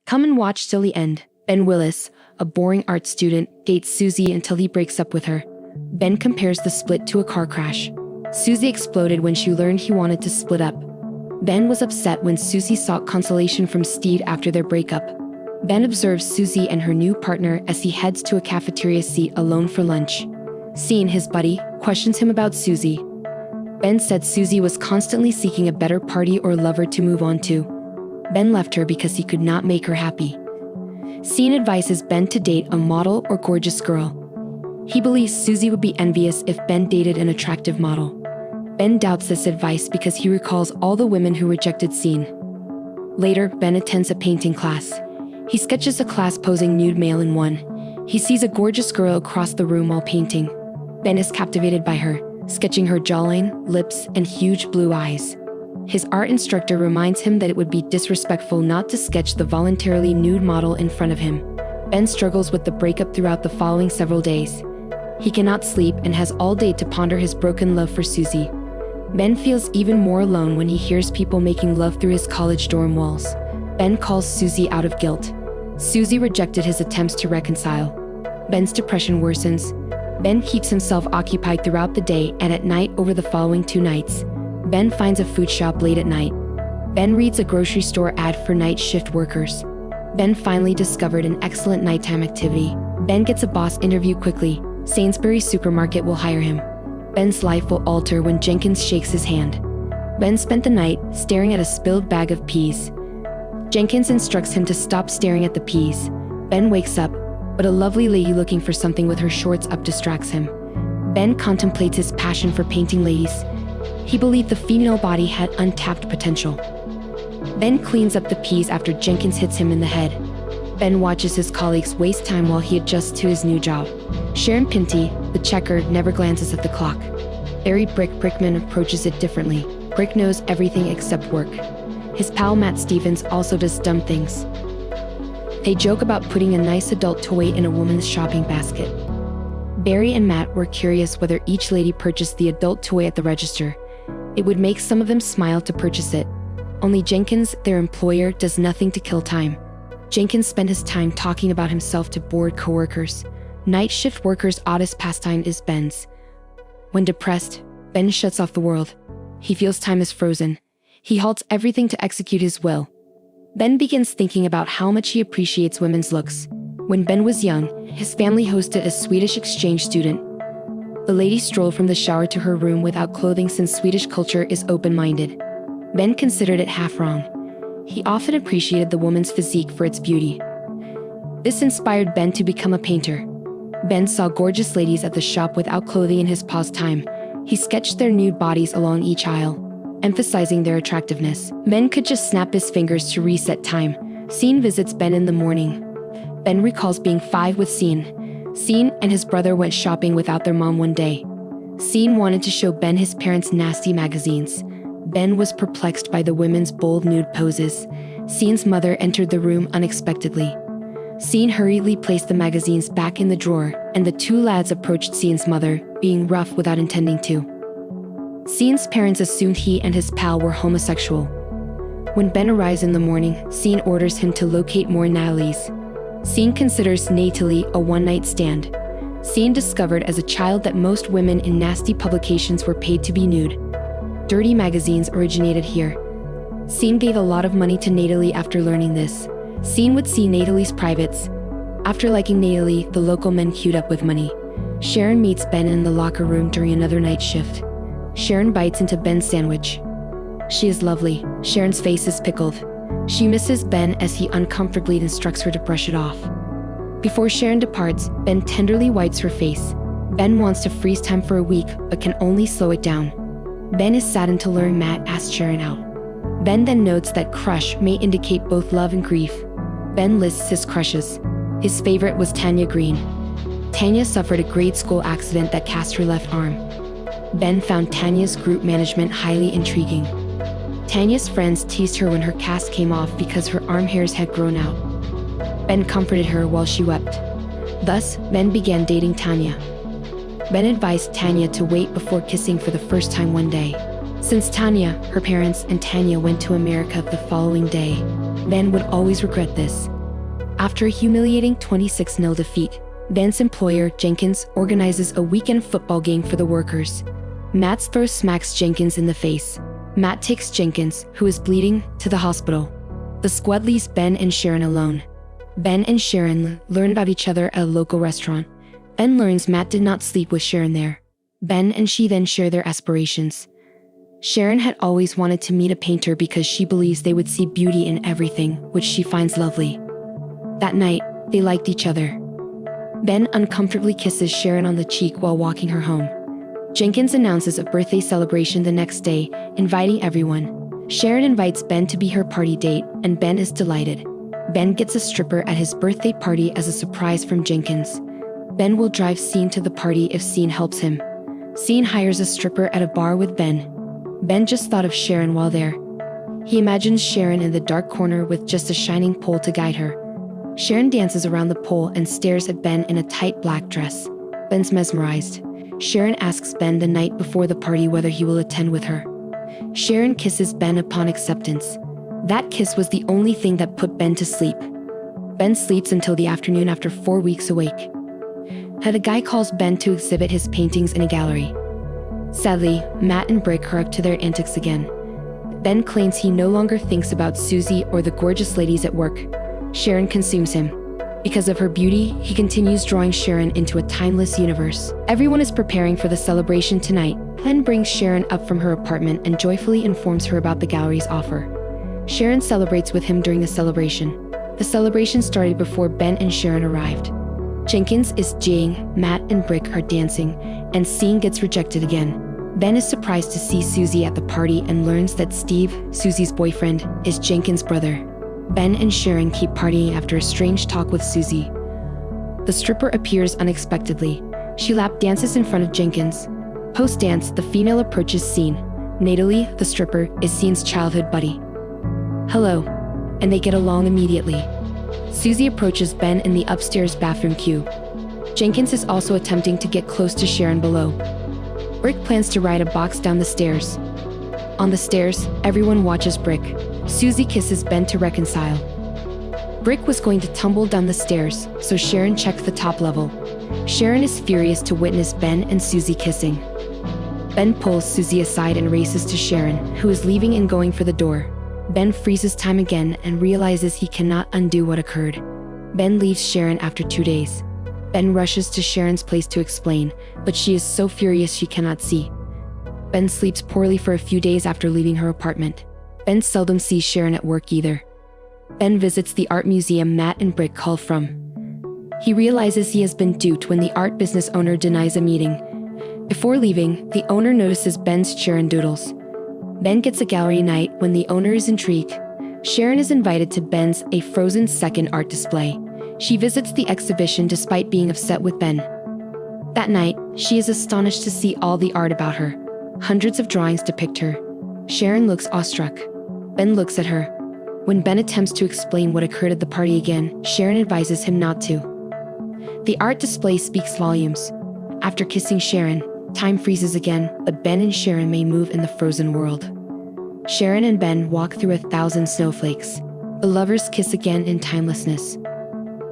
Come and watch till the end. Ben Willis, a boring art student, dates Susie until he breaks up with her. Ben compares the split to a car crash. Susie exploded when she learned he wanted to split up. Ben was upset when Susie sought consolation from Steve after their breakup. Ben observes Susie and her new partner as he heads to a cafeteria seat alone for lunch. Seeing his buddy, questions him about Susie. Ben said Susie was constantly seeking a better party or lover to move on to. Ben left her because he could not make her happy. Sean advises Ben to date a model or gorgeous girl. He believes Susie would be envious if Ben dated an attractive model. Ben doubts this advice because he recalls all the women who rejected Sean. Later, Ben attends a painting class. He sketches a class posing nude male in one. He sees a gorgeous girl across the room while painting. Ben is captivated by her, sketching her jawline, lips, and huge blue eyes. His art instructor reminds him that it would be disrespectful not to sketch the voluntarily nude model in front of him. Ben struggles with the breakup throughout the following several days. He cannot sleep and has all day to ponder his broken love for Susie. Ben feels even more alone when he hears people making love through his college dorm walls. Ben calls Susie out of guilt. Susie rejected his attempts to reconcile. Ben's depression worsens. Ben keeps himself occupied throughout the day and at night over the following 2 nights. Ben finds a food shop late at night. Ben reads a grocery store ad for night shift workers. Ben finally discovered an excellent nighttime activity. Ben gets a boss interview quickly. Sainsbury's supermarket will hire him. Ben's life will alter when Jenkins shakes his hand. Ben spent the night staring at a spilled bag of peas. Jenkins instructs him to stop staring at the peas. Ben wakes up, but a lovely lady looking for something with her shorts up distracts him. Ben contemplates his passion for painting ladies. He believed the female body had untapped potential. Ben cleans up the peas after Jenkins hits him in the head. Ben watches his colleagues waste time while he adjusts to his new job. Sharon Pinty, the checker, never glances at the clock. Barry Brickman approaches it differently. Brick knows everything except work. His pal Matt Stevens also does dumb things. They joke about putting a nice adult toy in a woman's shopping basket. Barry and Matt were curious whether each lady purchased the adult toy at the register. It would make some of them smile to purchase it. Only Jenkins, their employer, does nothing to kill time. Jenkins spent his time talking about himself to bored coworkers. Night shift workers' oddest pastime is Ben's. When depressed, Ben shuts off the world. He feels time is frozen. He halts everything to execute his will. Ben begins thinking about how much he appreciates women's looks. When Ben was young, his family hosted a Swedish exchange student. The lady strolled from the shower to her room without clothing since Swedish culture is open-minded. Ben considered it half wrong. He often appreciated the woman's physique for its beauty. This inspired Ben to become a painter. Ben saw gorgeous ladies at the shop without clothing in his pause time. He sketched their nude bodies along each aisle, emphasizing their attractiveness. Ben could just snap his fingers to reset time. Sean visits Ben in the morning. Ben recalls being 5 with Sean. Sean and his brother went shopping without their mom one day. Sean wanted to show Ben his parents' nasty magazines. Ben was perplexed by the women's bold nude poses. Sean's mother entered the room unexpectedly. Sean hurriedly placed the magazines back in the drawer, and the 2 lads approached Sean's mother, being rough without intending to. Sean's parents assumed he and his pal were homosexual. When Ben arrives in the morning, Sean orders him to locate more Natalies. Sean considers Natalie a one-night stand. Sean discovered as a child that most women in nasty publications were paid to be nude. Dirty magazines originated here. Sean gave a lot of money to Natalie after learning this. Sean would see Natalie's privates. After liking Natalie, the local men queued up with money. Sharon meets Ben in the locker room during another night shift. Sharon bites into Ben's sandwich. She is lovely. Sharon's face is pickled. She misses Ben as he uncomfortably instructs her to brush it off. Before Sharon departs, Ben tenderly wipes her face. Ben wants to freeze time for a week, but can only slow it down. Ben is saddened to learn Matt asked Sharon out. Ben then notes that crush may indicate both love and grief. Ben lists his crushes. His favorite was Tanya Green. Tanya suffered a grade school accident that cast her left arm. Ben found Tanya's group management highly intriguing. Tanya's friends teased her when her cast came off because her arm hairs had grown out. Ben comforted her while she wept. Thus, Ben began dating Tanya. Ben advised Tanya to wait before kissing for the first time one day. Since Tanya, her parents, and Tanya went to America the following day, Ben would always regret this. After a humiliating 26-0 defeat, Ben's employer, Jenkins, organizes a weekend football game for the workers. Matt's throw smacks Jenkins in the face. Matt takes Jenkins, who is bleeding, to the hospital. The squad leaves Ben and Sharon alone. Ben and Sharon learn about each other at a local restaurant. Ben learns Matt did not sleep with Sharon there. Ben and she then share their aspirations. Sharon had always wanted to meet a painter because she believes they would see beauty in everything, which she finds lovely. That night, they liked each other. Ben uncomfortably kisses Sharon on the cheek while walking her home. Jenkins announces a birthday celebration the next day, inviting everyone. Sharon invites Ben to be her party date, and Ben is delighted. Ben gets a stripper at his birthday party as a surprise from Jenkins. Ben will drive Sean to the party if Sean helps him. Sean hires a stripper at a bar with Ben. Ben just thought of Sharon while there. He imagines Sharon in the dark corner with just a shining pole to guide her. Sharon dances around the pole and stares at Ben in a tight black dress. Ben's mesmerized. Sharon asks Ben the night before the party whether he will attend with her. Sharon kisses Ben upon acceptance. That kiss was the only thing that put Ben to sleep. Ben sleeps until the afternoon after 4 weeks awake. A guy calls Ben to exhibit his paintings in a gallery. Sadly, Matt and Brick are up to their antics again. Ben claims he no longer thinks about Susie or the gorgeous ladies at work. Sharon consumes him. Because of her beauty, he continues drawing Sharon into a timeless universe. Everyone is preparing for the celebration tonight. Ben brings Sharon up from her apartment and joyfully informs her about the gallery's offer. Sharon celebrates with him during the celebration. The celebration started before Ben and Sharon arrived. Jenkins is jaying, Matt and Brick are dancing, and Sean gets rejected again. Ben is surprised to see Susie at the party and learns that Steve, Susie's boyfriend, is Jenkins' brother. Ben and Sharon keep partying after a strange talk with Susie. The stripper appears unexpectedly. She lap dances in front of Jenkins. Post-dance, the female approaches Sean. Natalie, the stripper, is Sean's childhood buddy. Hello, and they get along immediately. Susie approaches Ben in the upstairs bathroom queue. Jenkins is also attempting to get close to Sharon below. Brick plans to ride a box down the stairs. On the stairs, everyone watches Brick. Susie kisses Ben to reconcile. Brick was going to tumble down the stairs, so Sharon checked the top level. Sharon is furious to witness Ben and Susie kissing. Ben pulls Susie aside and races to Sharon, who is leaving and going for the door. Ben freezes time again and realizes he cannot undo what occurred. Ben leaves Sharon after 2 days. Ben rushes to Sharon's place to explain, but she is so furious she cannot see. Ben sleeps poorly for a few days after leaving her apartment. Ben seldom sees Sharon at work either. Ben visits the art museum Matt and Brick call from. He realizes he has been duped when the art business owner denies a meeting. Before leaving, the owner notices Ben's Sharon doodles. Ben gets a gallery night when the owner is intrigued. Sharon is invited to Ben's A Frozen Second art display. She visits the exhibition despite being upset with Ben. That night, she is astonished to see all the art about her. Hundreds of drawings depict her. Sharon looks awestruck. Ben looks at her. When Ben attempts to explain what occurred at the party again, Sharon advises him not to. The art display speaks volumes. After kissing Sharon, time freezes again, but Ben and Sharon may move in the frozen world. Sharon and Ben walk through 1,000 snowflakes. The lovers kiss again in timelessness.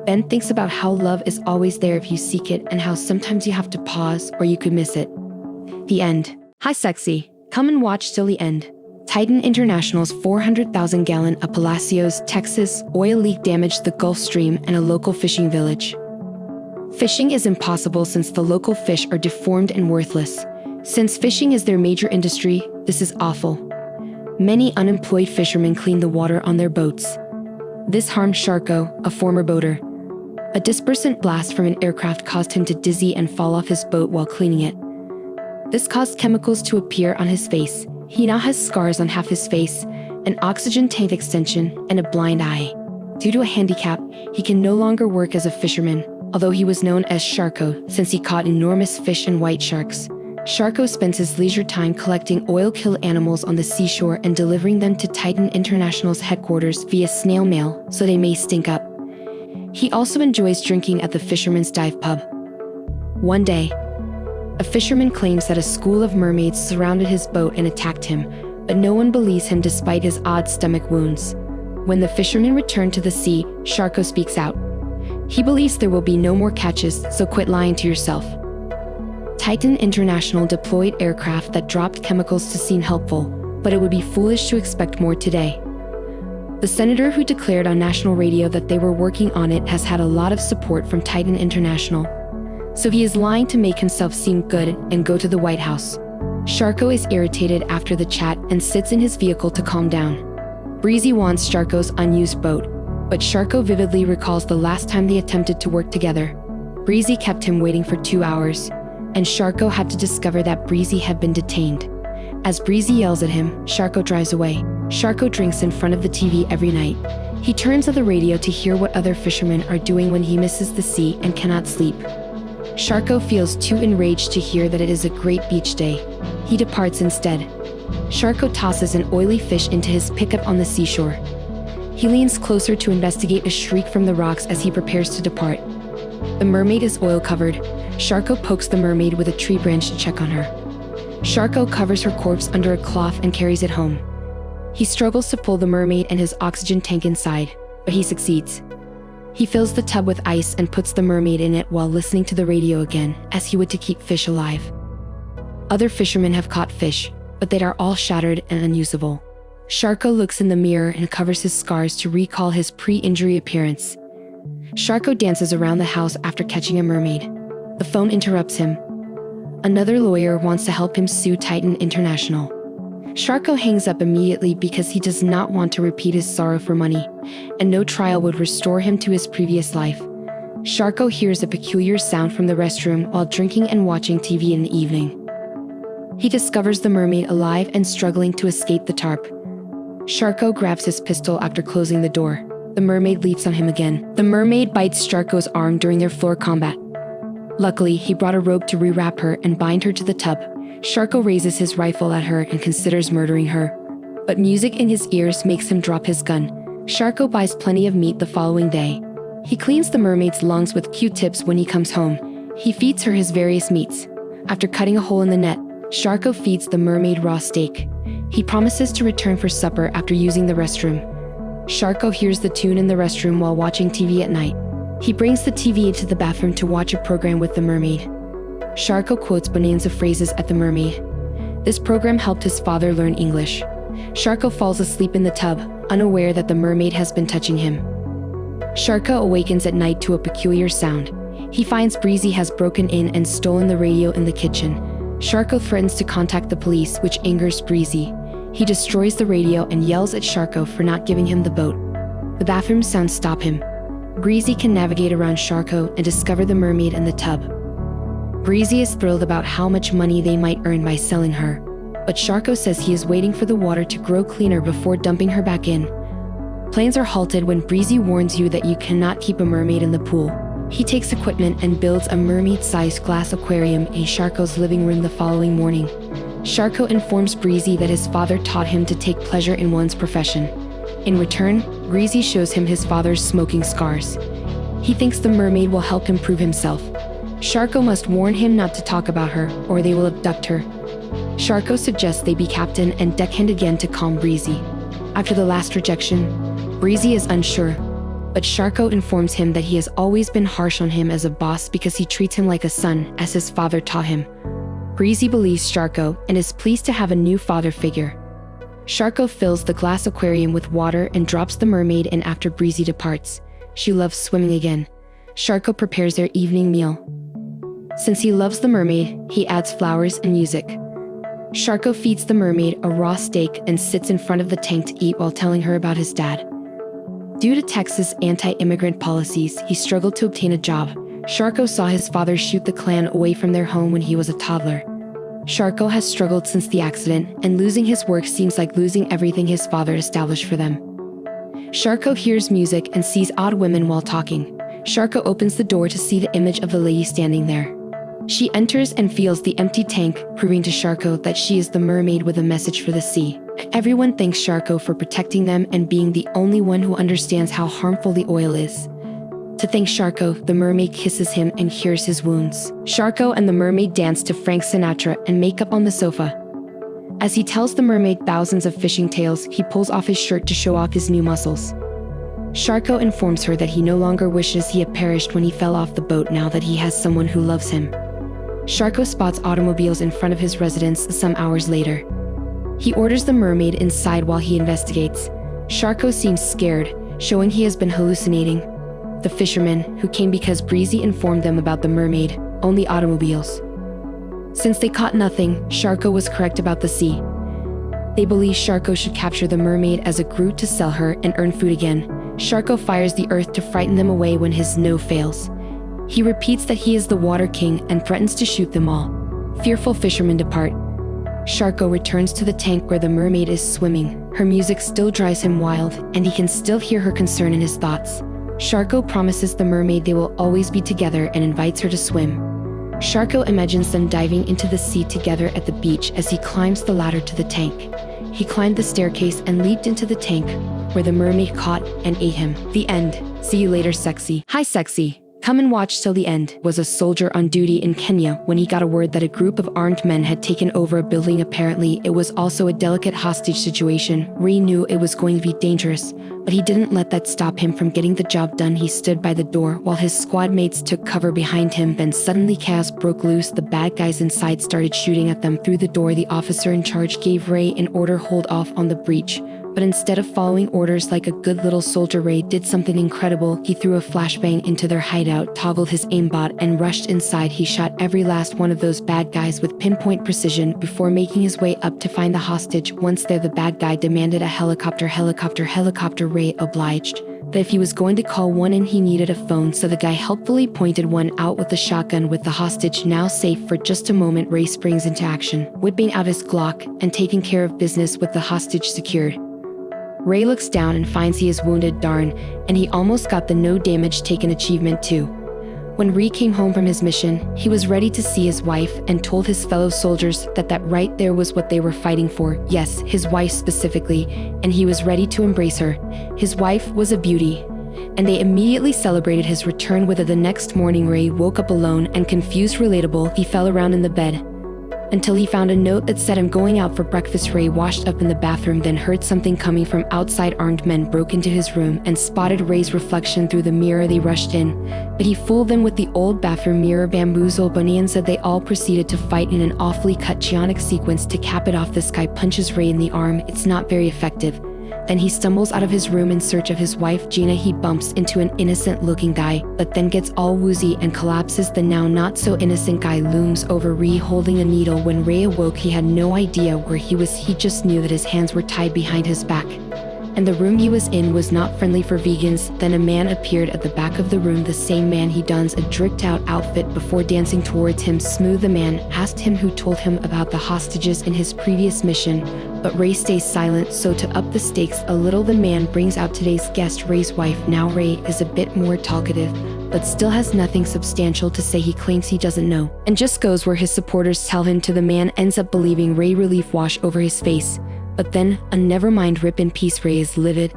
Ben thinks about how love is always there if you seek it and how sometimes you have to pause or you could miss it. The end. Hi sexy, come and watch till the end. Titan International's 400,000-gallon Palacios, Texas oil leak damaged the Gulf Stream and a local fishing village. Fishing is impossible since the local fish are deformed and worthless. Since fishing is their major industry, this is awful. Many unemployed fishermen clean the water on their boats. This harmed Sharko, a former boater. A dispersant blast from an aircraft caused him to dizzy and fall off his boat while cleaning it. This caused chemicals to appear on his face. He now has scars on half his face, an oxygen tank extension, and a blind eye. Due to a handicap, he can no longer work as a fisherman, although he was known as Sharko since he caught enormous fish and white sharks. Sharko spends his leisure time collecting oil-killed animals on the seashore and delivering them to Titan International's headquarters via snail mail so they may stink up. He also enjoys drinking at the Fisherman's Dive Pub. One day, a fisherman claims that a school of mermaids surrounded his boat and attacked him, but no one believes him despite his odd stomach wounds. When the fishermen return to the sea, Sharko speaks out. He believes there will be no more catches, so quit lying to yourself. Titan International deployed aircraft that dropped chemicals to seem helpful, but it would be foolish to expect more today. The senator who declared on national radio that they were working on it has had a lot of support from Titan International. So he is lying to make himself seem good and go to the White House. Sharko is irritated after the chat and sits in his vehicle to calm down. Breezy wants Sharko's unused boat, but Sharko vividly recalls the last time they attempted to work together. Breezy kept him waiting for 2 hours, and Sharko had to discover that Breezy had been detained. As Breezy yells at him, Sharko drives away. Sharko drinks in front of the TV every night. He turns on the radio to hear what other fishermen are doing when he misses the sea and cannot sleep. Sharko feels too enraged to hear that it is a great beach day. He departs instead. Sharko tosses an oily fish into his pickup on the seashore. He leans closer to investigate a shriek from the rocks as he prepares to depart. The mermaid is oil-covered. Sharko pokes the mermaid with a tree branch to check on her. Sharko covers her corpse under a cloth and carries it home. He struggles to pull the mermaid and his oxygen tank inside, but he succeeds. He fills the tub with ice and puts the mermaid in it while listening to the radio again, as he would to keep fish alive. Other fishermen have caught fish, but they are all shattered and unusable. Sharko looks in the mirror and covers his scars to recall his pre-injury appearance. Sharko dances around the house after catching a mermaid. The phone interrupts him. Another lawyer wants to help him sue Titan International. Sharko hangs up immediately because he does not want to repeat his sorrow for money, and no trial would restore him to his previous life. Sharko hears a peculiar sound from the restroom while drinking and watching TV in the evening. He discovers the mermaid alive and struggling to escape the tarp. Sharko grabs his pistol after closing the door. The mermaid leaps on him again. The mermaid bites Sharko's arm during their floor combat. Luckily, he brought a rope to rewrap her and bind her to the tub. Sharko raises his rifle at her and considers murdering her. But music in his ears makes him drop his gun. Sharko buys plenty of meat the following day. He cleans the mermaid's lungs with Q-tips when he comes home. He feeds her his various meats. After cutting a hole in the net, Sharko feeds the mermaid raw steak. He promises to return for supper after using the restroom. Sharko hears the tune in the restroom while watching TV at night. He brings the TV into the bathroom to watch a program with the mermaid. Sharko quotes bonanza phrases at the mermaid. This program helped his father learn English. Sharko falls asleep in the tub, unaware that the mermaid has been touching him. Sharko awakens at night to a peculiar sound. He finds Breezy has broken in and stolen the radio in the kitchen. Sharko threatens to contact the police, which angers Breezy. He destroys the radio and yells at Sharko for not giving him the boat. The bathroom sounds stop him. Breezy can navigate around Sharko and discover the mermaid in the tub. Breezy is thrilled about how much money they might earn by selling her, but Sharko says he is waiting for the water to grow cleaner before dumping her back in. Plans are halted when Breezy warns you that you cannot keep a mermaid in the pool. He takes equipment and builds a mermaid-sized glass aquarium in Sharko's living room the following morning. Sharko informs Breezy that his father taught him to take pleasure in one's profession. In return, Breezy shows him his father's smoking scars. He thinks the mermaid will help him prove himself. Sharko must warn him not to talk about her, or they will abduct her. Sharko suggests they be captain and deckhand again to calm Breezy. After the last rejection, Breezy is unsure, but Sharko informs him that he has always been harsh on him as a boss because he treats him like a son, as his father taught him. Breezy believes Sharko and is pleased to have a new father figure. Sharko fills the glass aquarium with water and drops the mermaid in after Breezy departs. She loves swimming again. Sharko prepares their evening meal. Since he loves the mermaid, he adds flowers and music. Sharko feeds the mermaid a raw steak and sits in front of the tank to eat while telling her about his dad. Due to Texas anti-immigrant policies, he struggled to obtain a job. Sharko saw his father shoot the Klan away from their home when he was a toddler. Sharko has struggled since the accident, and losing his work seems like losing everything his father established for them. Sharko hears music and sees odd women while talking. Sharko opens the door to see the image of the lady standing there. She enters and feels the empty tank, proving to Sharko that she is the mermaid with a message for the sea. Everyone thanks Sharko for protecting them and being the only one who understands how harmful the oil is. To thank Sharko, the mermaid kisses him and cures his wounds. Sharko and the mermaid dance to Frank Sinatra and make up on the sofa. As he tells the mermaid thousands of fishing tales, he pulls off his shirt to show off his new muscles. Sharko informs her that he no longer wishes he had perished when he fell off the boat now that he has someone who loves him. Sharko spots automobiles in front of his residence some hours later. He orders the mermaid inside while he investigates. Sharko seems scared, showing he has been hallucinating. The fishermen, who came because Breezy informed them about the mermaid, own the automobiles. Since they caught nothing, Sharko was correct about the sea. They believe Sharko should capture the mermaid as a Groot to sell her and earn food again. Sharko fires the earth to frighten them away when his no fails. He repeats that he is the Water King and threatens to shoot them all. Fearful fishermen depart. Sharko returns to the tank where the mermaid is swimming. Her music still drives him wild, and he can still hear her concern in his thoughts. Sharko promises the mermaid they will always be together and invites her to swim. Sharko imagines them diving into the sea together at the beach as he climbs the ladder to the tank. He climbed the staircase and leaped into the tank, where the mermaid caught and ate him. The end. See you later, sexy. Hi, sexy. Come and watch till the end. Was a soldier on duty in Kenya when he got a word that a group of armed men had taken over a building. Apparently, it was also a delicate hostage situation. Ray knew it was going to be dangerous, but he didn't let that stop him from getting the job done. He stood by the door while his squad mates took cover behind him. Then suddenly chaos broke loose. The bad guys inside started shooting at them through the door. The officer in charge gave Ray an order: hold off on the breach. But instead of following orders like a good little soldier, Ray did something incredible. He threw a flashbang into their hideout, toggled his aimbot, and rushed inside. He shot every last one of those bad guys with pinpoint precision before making his way up to find the hostage. Once there, the bad guy demanded a helicopter. Ray obliged. But if he was going to call one in, he needed a phone, so the guy helpfully pointed one out with the shotgun. With the hostage now safe for just a moment, Ray springs into action, whipping out his Glock and taking care of business with the hostage secured. Ray looks down and finds he is wounded. Darn, and he almost got the no damage taken achievement too. When Ray came home from his mission, he was ready to see his wife and told his fellow soldiers that right there was what they were fighting for. Yes, his wife specifically, and he was ready to embrace her. His wife was a beauty, and they immediately celebrated his return with her. The next morning, Ray woke up alone and confused. Relatable. He fell around in the bed until he found a note that said, "I'm going out for breakfast." Ray washed up in the bathroom, then heard something coming from outside. Armed men broke into his room and spotted Ray's reflection through the mirror. They rushed in, but he fooled them with the old bathroom mirror. Bamboozle Bonanza. They all proceeded to fight in an awfully cut chaotic sequence. To cap it off, this guy punches Ray in the arm. It's not very effective. Then he stumbles out of his room in search of his wife, Gina. He bumps into an innocent-looking guy, but then gets all woozy and collapses. The now not-so-innocent guy looms over Ray holding a needle. When Ray awoke, he had no idea where he was. He just knew that his hands were tied behind his back, and the room he was in was not friendly for vegans. Then a man appeared at the back of the room, the same man. He dons a dricked-out outfit before dancing towards him. Smooth. The man asked him who told him about the hostages in his previous mission, but Ray stays silent. So to up the stakes a little, the man brings out today's guest, Ray's wife. Now Ray is a bit more talkative, but still has nothing substantial to say. He claims he doesn't know, and just goes where his supporters tell him to. The man ends up believing. Ray relief wash over his face. But then, never mind, rip in peace. Ray is livid.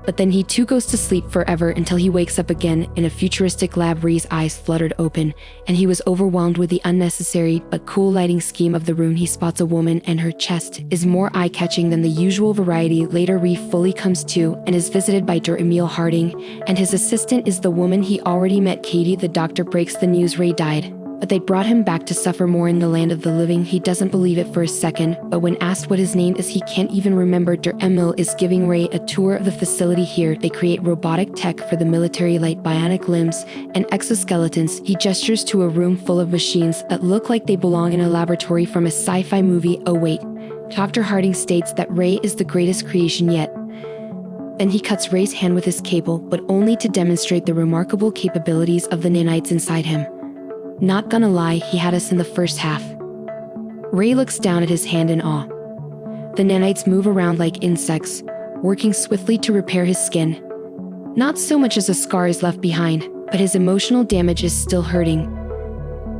But then he too goes to sleep forever until he wakes up again in a futuristic lab. Ray's eyes fluttered open, and he was overwhelmed with the unnecessary but cool lighting scheme of the room. He spots a woman, and her chest is more eye-catching than the usual variety. Later, Ray fully comes to and is visited by Dr. Emil Harding, and his assistant is the woman he already met, Katie. The doctor breaks the news Ray died, but they brought him back to suffer more in the land of the living. He doesn't believe it for a second, but when asked what his name is, he can't even remember. Dr. Emil is giving Ray a tour of the facility. Here, they create robotic tech for the military, like bionic limbs and exoskeletons. He gestures to a room full of machines that look like they belong in a laboratory from a sci-fi movie. Oh wait, Dr. Harding states that Ray is the greatest creation yet. Then he cuts Ray's hand with his cable, but only to demonstrate the remarkable capabilities of the nanites inside him. Not gonna lie, he had us in the first half. Ray looks down at his hand in awe. The nanites move around like insects, working swiftly to repair his skin. Not so much as a scar is left behind, but his emotional damage is still hurting.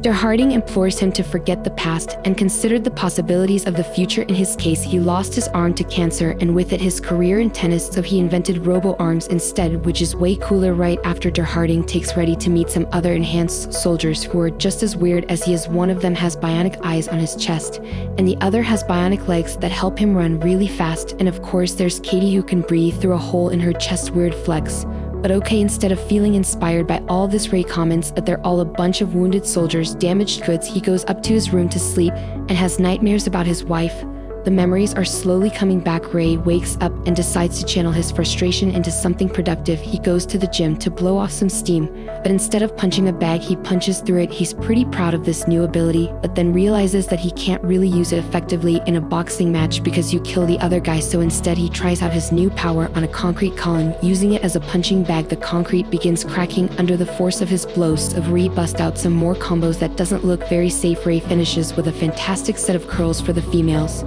Harding implores him to forget the past and consider the possibilities of the future. In his case, he lost his arm to cancer and with it his career in tennis, so he invented robo-arms instead, which is way cooler. Right after Harding takes Reddy to meet some other enhanced soldiers who are just as weird as he is. One of them has bionic eyes on his chest, and the other has bionic legs that help him run really fast. And of course there's Katie, who can breathe through a hole in her chest. Weird flex. But okay, instead of feeling inspired by all this, Ray comments that they're all a bunch of wounded soldiers, damaged goods. He goes up to his room to sleep and has nightmares about his wife. The memories are slowly coming back. Ray wakes up and decides to channel his frustration into something productive. He goes to the gym to blow off some steam, but instead of punching a bag, he punches through it. He's pretty proud of this new ability, but then realizes that he can't really use it effectively in a boxing match because you kill the other guy. So instead he tries out his new power on a concrete column, using it as a punching bag. The concrete begins cracking under the force of his blows. So Ray busts out some more combos that doesn't look very safe. Ray finishes with a fantastic set of curls for the females.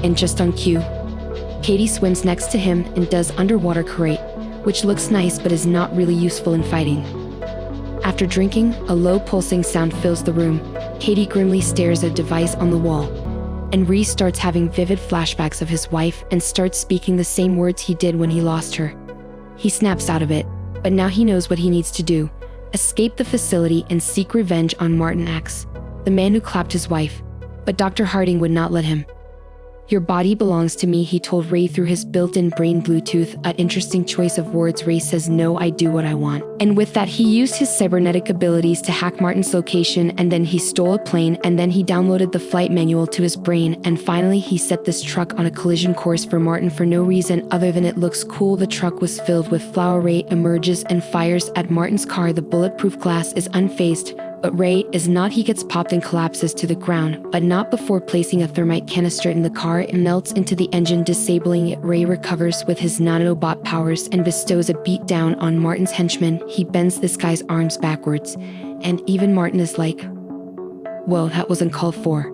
And just on cue, Katie swims next to him and does underwater karate, which looks nice but is not really useful in fighting. After drinking, a low pulsing sound fills the room. Katie grimly stares at a device on the wall, and Ree starts having vivid flashbacks of his wife and starts speaking the same words he did when he lost her. He snaps out of it, but now he knows what he needs to do: escape the facility and seek revenge on Martin X, the man who clapped his wife. But Dr. Harding would not let him. "Your body belongs to me," he told Ray through his built-in brain Bluetooth. An interesting choice of words. Ray says, "No, I do what I want." And with that, he used his cybernetic abilities to hack Martin's location, and then he stole a plane, and then he downloaded the flight manual to his brain, and finally he set this truck on a collision course for Martin for no reason other than it looks cool. The truck was filled with flour. Ray emerges and fires at Martin's car. The bulletproof glass is unfazed, but Ray is not. He gets popped and collapses to the ground, but not before placing a thermite canister in the car. It melts into the engine, disabling it. Ray recovers with his nanobot powers and bestows a beat down on Martin's henchman. He bends this guy's arms backwards, and even Martin is like, "Whoa, that wasn't called for."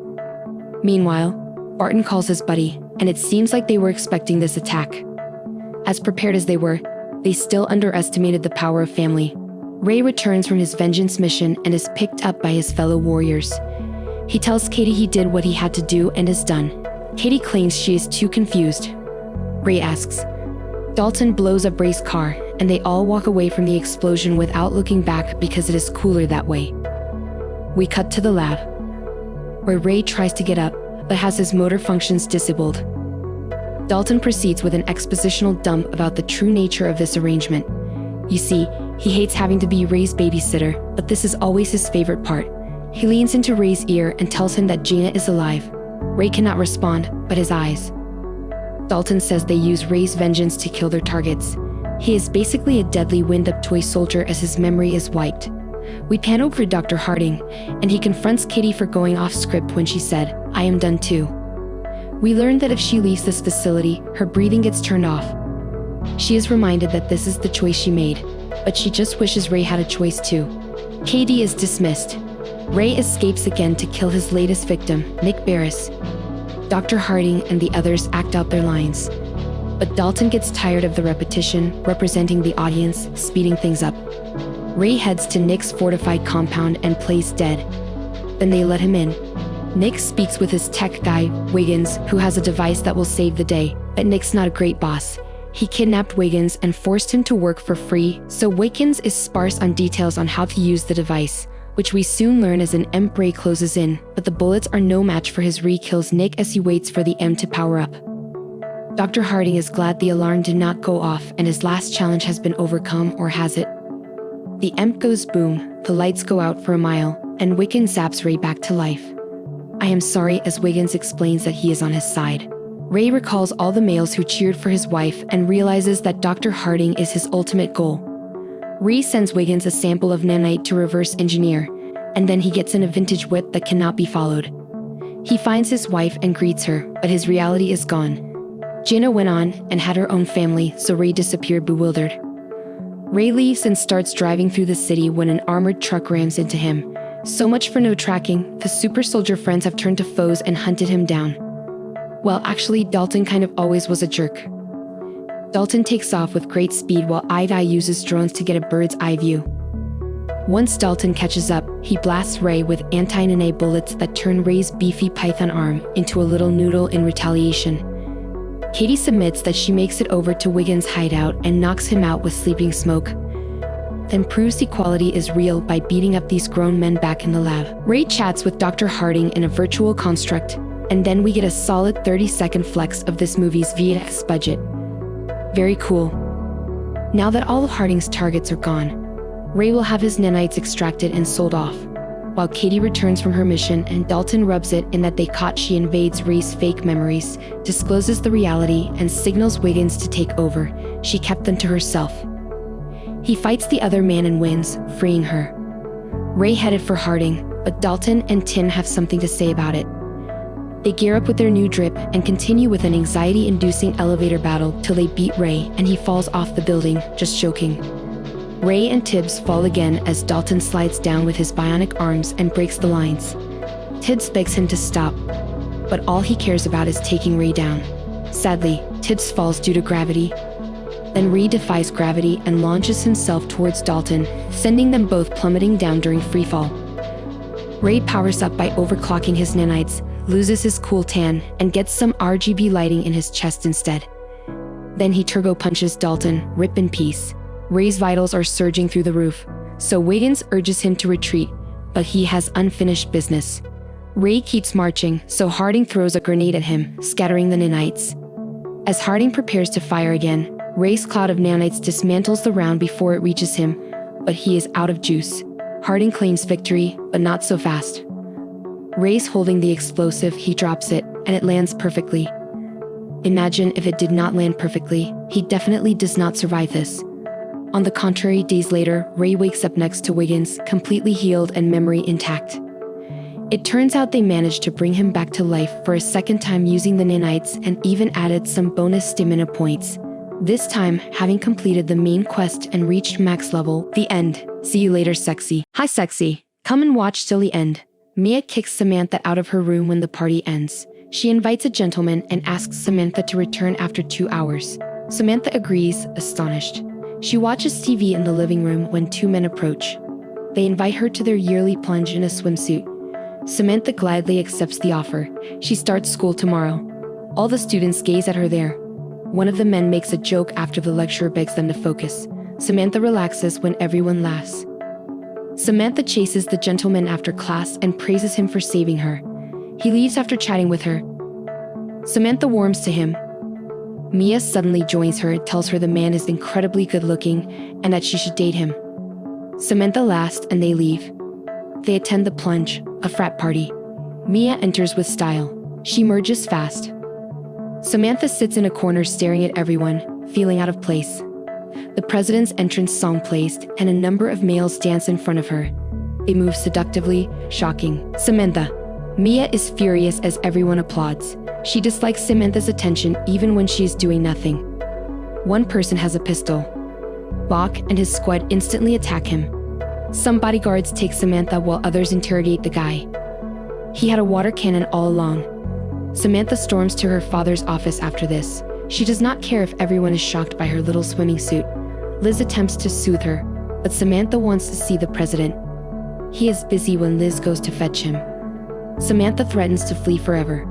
Meanwhile, Barton calls his buddy, and it seems like they were expecting this attack. As prepared as they were, they still underestimated the power of family. Ray returns from his vengeance mission and is picked up by his fellow warriors. He tells Katie he did what he had to do and is done. Katie claims she is too confused. Ray asks. Dalton blows up Ray's car, and they all walk away from the explosion without looking back because it is cooler that way. We cut to the lab, where Ray tries to get up, but has his motor functions disabled. Dalton proceeds with an expositional dump about the true nature of this arrangement. You see, he hates having to be Ray's babysitter, but this is always his favorite part. He leans into Ray's ear and tells him that Gina is alive. Ray cannot respond, but his eyes. Dalton says they use Ray's vengeance to kill their targets. He is basically a deadly wind-up toy soldier as his memory is wiped. We pan over to Dr. Harding, and he confronts Katie for going off script when she said, "I am done too." We learn that if she leaves this facility, her breathing gets turned off. She is reminded that this is the choice she made, but she just wishes Ray had a choice too. Katie is dismissed. Ray escapes again to kill his latest victim, Nick Barris. Dr. Harding and the others act out their lines. But Dalton gets tired of the repetition, representing the audience, speeding things up. Ray heads to Nick's fortified compound and plays dead. Then they let him in. Nick speaks with his tech guy, Wiggins, who has a device that will save the day, but Nick's not a great boss. He kidnapped Wiggins and forced him to work for free, so Wiggins is sparse on details on how to use the device, which we soon learn as an EMP ray closes in, but the bullets are no match for his. Ray kills Nick as he waits for the EMP to power up. Dr. Harding is glad the alarm did not go off and his last challenge has been overcome, or has it? The EMP goes boom, the lights go out for a mile, and Wiggins zaps Ray back to life. "I am sorry," as Wiggins explains that he is on his side. Ray recalls all the males who cheered for his wife and realizes that Dr. Harding is his ultimate goal. Ray sends Wiggins a sample of nanite to reverse engineer, and then he gets in a vintage whip that cannot be followed. He finds his wife and greets her, but his reality is gone. Gina went on and had her own family, so Ray disappeared bewildered. Ray leaves and starts driving through the city when an armored truck rams into him. So much for no tracking. The super soldier friends have turned to foes and hunted him down. Well, actually, Dalton kind of always was a jerk. Dalton takes off with great speed while Eye uses drones to get a bird's eye view. Once Dalton catches up, he blasts Ray with anti-nene bullets that turn Ray's beefy python arm into a little noodle in retaliation. Katie submits that she makes it over to Wiggins' hideout and knocks him out with sleeping smoke, then proves equality is real by beating up these grown men back in the lab. Ray chats with Dr. Harding in a virtual construct, and then we get a solid 30-second flex of this movie's VFX budget. Very cool. Now that all of Harding's targets are gone, Ray will have his nanites extracted and sold off, while Katie returns from her mission and Dalton rubs it in that they caught she invades Ray's fake memories, discloses the reality, and signals Wiggins to take over. She kept them to herself. He fights the other man and wins, freeing her. Ray headed for Harding, but Dalton and Tin have something to say about it. They gear up with their new drip and continue with an anxiety-inducing elevator battle till they beat Ray and he falls off the building, just joking. Ray and Tibbs fall again as Dalton slides down with his bionic arms and breaks the lines. Tibbs begs him to stop, but all he cares about is taking Ray down. Sadly, Tibbs falls due to gravity. Then Ray defies gravity and launches himself towards Dalton, sending them both plummeting down during freefall. Ray powers up by overclocking his nanites, loses his cool tan, and gets some RGB lighting in his chest instead. Then he turbo punches Dalton, rip in peace. Ray's vitals are surging through the roof, so Wiggins urges him to retreat, but he has unfinished business. Ray keeps marching, so Harding throws a grenade at him, scattering the nanites. As Harding prepares to fire again, Ray's cloud of nanites dismantles the round before it reaches him, but he is out of juice. Harding claims victory, but not so fast. Ray's holding the explosive, he drops it, and it lands perfectly. Imagine if it did not land perfectly. He definitely does not survive this. On the contrary, days later, Ray wakes up next to Wiggins, completely healed and memory intact. It turns out they managed to bring him back to life for a second time using the nanites and even added some bonus stamina points. This time, having completed the main quest and reached max level. The end. See you later, sexy. Hi, sexy. Come and watch till the end. Mia kicks Samantha out of her room when the party ends. She invites a gentleman and asks Samantha to return after 2 hours. Samantha agrees, astonished. She watches TV in the living room when 2 men approach. They invite her to their yearly plunge in a swimsuit. Samantha gladly accepts the offer. She starts school tomorrow. All the students gaze at her there. One of the men makes a joke after the lecturer begs them to focus. Samantha relaxes when everyone laughs. Samantha chases the gentleman after class and praises him for saving her. He leaves after chatting with her. Samantha warms to him. Mia suddenly joins her and tells her the man is incredibly good-looking and that she should date him. Samantha laughs and they leave. They attend the plunge, a frat party. Mia enters with style. She merges fast. Samantha sits in a corner staring at everyone, feeling out of place. The president's entrance song plays, and a number of males dance in front of her. They move seductively, shocking. Samantha. Mia is furious as everyone applauds. She dislikes Samantha's attention even when she is doing nothing. One person has a pistol. Bach and his squad instantly attack him. Some bodyguards take Samantha while others interrogate the guy. He had a water cannon all along. Samantha storms to her father's office after this. She does not care if everyone is shocked by her little swimming suit. Liz attempts to soothe her, but Samantha wants to see the president. He is busy when Liz goes to fetch him. Samantha threatens to flee forever.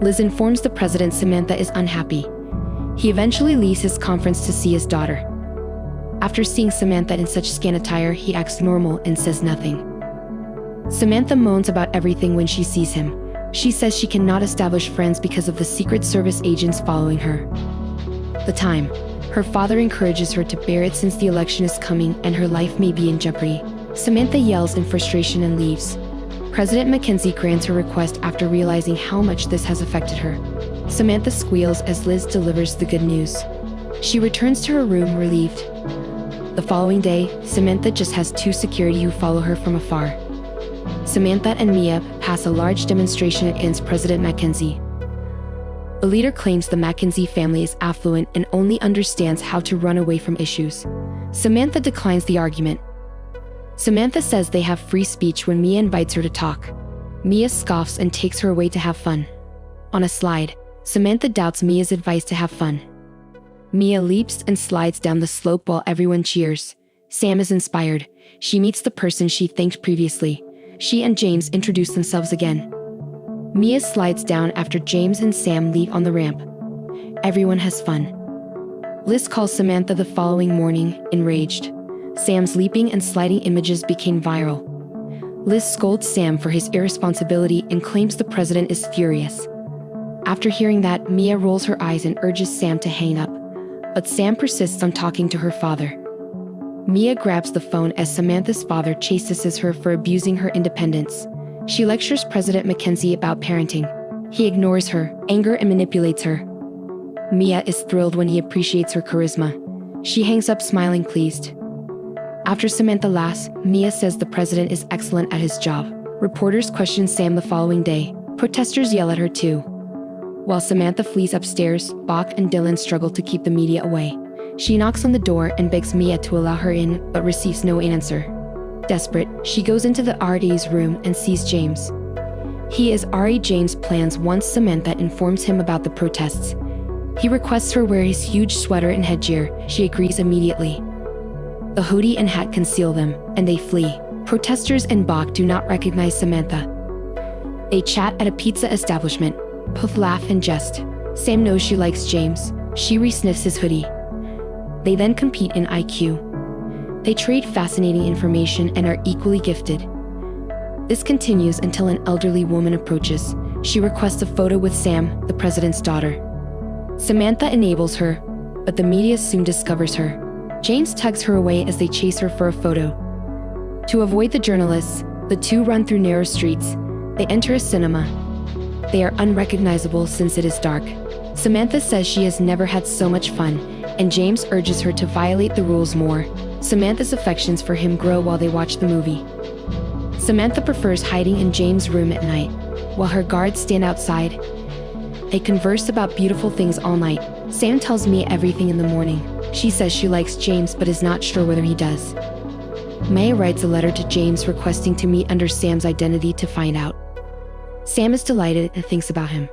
Liz informs the president Samantha is unhappy. He eventually leaves his conference to see his daughter. After seeing Samantha in such scant attire, he acts normal and says nothing. Samantha moans about everything when she sees him. She says she cannot establish friends because of the Secret Service agents following her. The time. Her father encourages her to bear it since the election is coming and her life may be in jeopardy. Samantha yells in frustration and leaves. President Mackenzie grants her request after realizing how much this has affected her. Samantha squeals as Liz delivers the good news. She returns to her room relieved. The following day, Samantha just has 2 security who follow her from afar. Samantha and Mia pass a large demonstration against President Mackenzie. The leader claims the Mackenzie family is affluent and only understands how to run away from issues. Samantha declines the argument. Samantha says they have free speech when Mia invites her to talk. Mia scoffs and takes her away to have fun. On a slide, Samantha doubts Mia's advice to have fun. Mia leaps and slides down the slope while everyone cheers. Sam is inspired. She meets the person she thanked previously. She and James introduce themselves again. Mia slides down after James and Sam leave on the ramp. Everyone has fun. Liz calls Samantha the following morning, enraged. Sam's leaping and sliding images became viral. Liz scolds Sam for his irresponsibility and claims the president is furious. After hearing that, Mia rolls her eyes and urges Sam to hang up, but Sam persists on talking to her father. Mia grabs the phone as Samantha's father chastises her for abusing her independence. She lectures President Mackenzie about parenting. He ignores her, anger and manipulates her. Mia is thrilled when he appreciates her charisma. She hangs up smiling pleased. After Samantha laughs, Mia says the president is excellent at his job. Reporters question Sam the following day. Protesters yell at her too. While Samantha flees upstairs, Bach and Dylan struggle to keep the media away. She knocks on the door and begs Mia to allow her in, but receives no answer. Desperate, she goes into the RD's room and sees James. He is RE James' plans once Samantha informs him about the protests. He requests her wear his huge sweater and headgear. She agrees immediately. The hoodie and hat conceal them, and they flee. Protesters and Bach do not recognize Samantha. They chat at a pizza establishment, both laugh and jest. Sam knows she likes James. She re-sniffs his hoodie. They then compete in IQ. They trade fascinating information and are equally gifted. This continues until an elderly woman approaches. She requests a photo with Sam, the president's daughter. Samantha enables her, but the media soon discovers her. James tugs her away as they chase her for a photo. To avoid the journalists, the two run through narrow streets. They enter a cinema. They are unrecognizable since it is dark. Samantha says she has never had so much fun, and James urges her to violate the rules more. Samantha's affections for him grow while they watch the movie. Samantha prefers hiding in James' room at night, while her guards stand outside. They converse about beautiful things all night. Sam tells Mia everything in the morning. She says she likes James but is not sure whether he does. Mia writes a letter to James requesting to meet under Sam's identity to find out. Sam is delighted and thinks about him.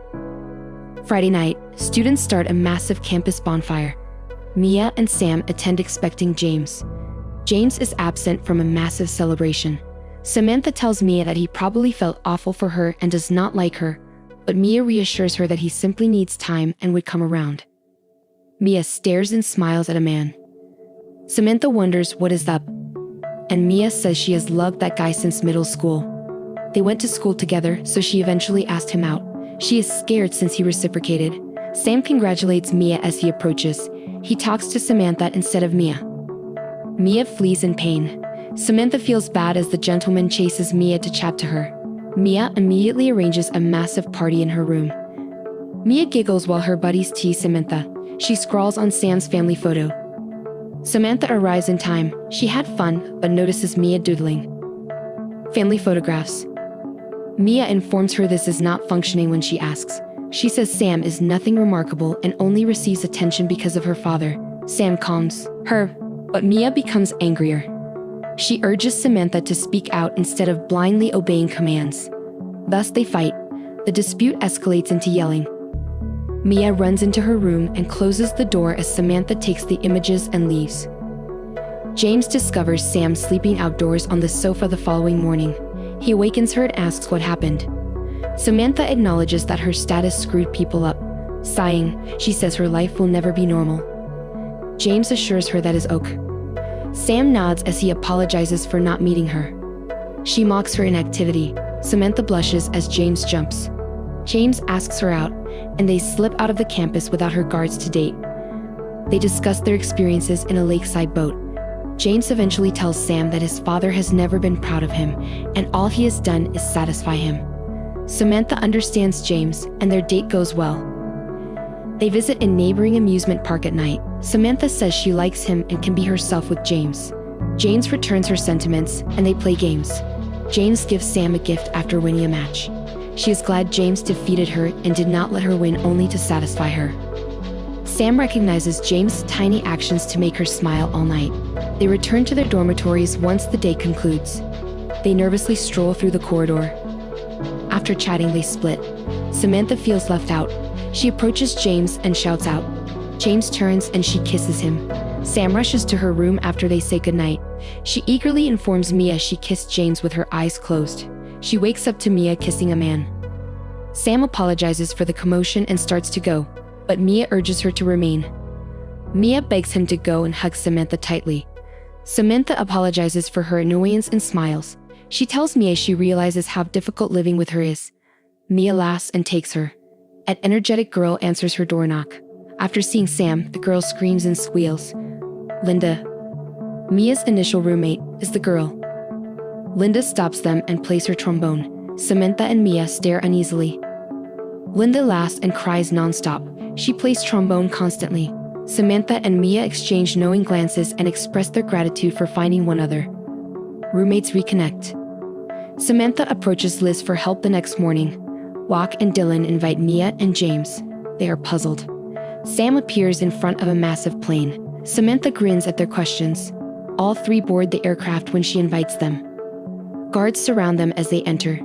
Friday night, students start a massive campus bonfire. Mia and Sam attend expecting James. James is absent from a massive celebration. Samantha tells Mia that he probably felt awful for her and does not like her, but Mia reassures her that he simply needs time and would come around. Mia stares and smiles at a man. Samantha wonders what is up, and Mia says she has loved that guy since middle school. They went to school together, so she eventually asked him out. She is scared since he reciprocated. Sam congratulates Mia as he approaches. He talks to Samantha instead of Mia. Mia flees in pain. Samantha feels bad as the gentleman chases Mia to chat to her. Mia immediately arranges a massive party in her room. Mia giggles while her buddies tease Samantha. She scrawls on Sam's family photo. Samantha arrives in time. She had fun, but notices Mia doodling. Family photographs. Mia informs her this is not functioning when she asks. She says Sam is nothing remarkable and only receives attention because of her father. Sam calms her, but Mia becomes angrier. She urges Samantha to speak out instead of blindly obeying commands. Thus they fight. The dispute escalates into yelling. Mia runs into her room and closes the door as Samantha takes the images and leaves. James discovers Sam sleeping outdoors on the sofa the following morning. He awakens her and asks what happened. Samantha acknowledges that her status screwed people up. Sighing, she says her life will never be normal. James assures her that is okay. Sam nods as he apologizes for not meeting her. She mocks her inactivity. Samantha blushes as James jumps. James asks her out, and they slip out of the campus without her guards to date. They discuss their experiences in a lakeside boat. James eventually tells Sam that his father has never been proud of him, and all he has done is satisfy him. Samantha understands James, and their date goes well. They visit a neighboring amusement park at night. Samantha says she likes him and can be herself with James. James returns her sentiments, and they play games. James gives Sam a gift after winning a match. She is glad James defeated her and did not let her win only to satisfy her. Sam recognizes James' tiny actions to make her smile all night. They return to their dormitories once the day concludes. They nervously stroll through the corridor. After chatting, they split. Samantha feels left out. She approaches James and shouts out. James turns and she kisses him. Sam rushes to her room after they say goodnight. She eagerly informs Mia she kissed James with her eyes closed. She wakes up to Mia kissing a man. Sam apologizes for the commotion and starts to go, but Mia urges her to remain. Mia begs him to go and hugs Samantha tightly. Samantha apologizes for her annoyance and smiles. She tells Mia she realizes how difficult living with her is. Mia laughs and takes her. An energetic girl answers her door knock. After seeing Sam, the girl screams and squeals. Linda, Mia's initial roommate, is the girl. Linda stops them and plays her trombone. Samantha and Mia stare uneasily. Linda laughs and cries nonstop. She plays trombone constantly. Samantha and Mia exchange knowing glances and express their gratitude for finding one another. Roommates reconnect. Samantha approaches Liz for help the next morning. Locke and Dylan invite Mia and James. They are puzzled. Sam appears in front of a massive plane. Samantha grins at their questions. All three board the aircraft when she invites them. Guards surround them as they enter.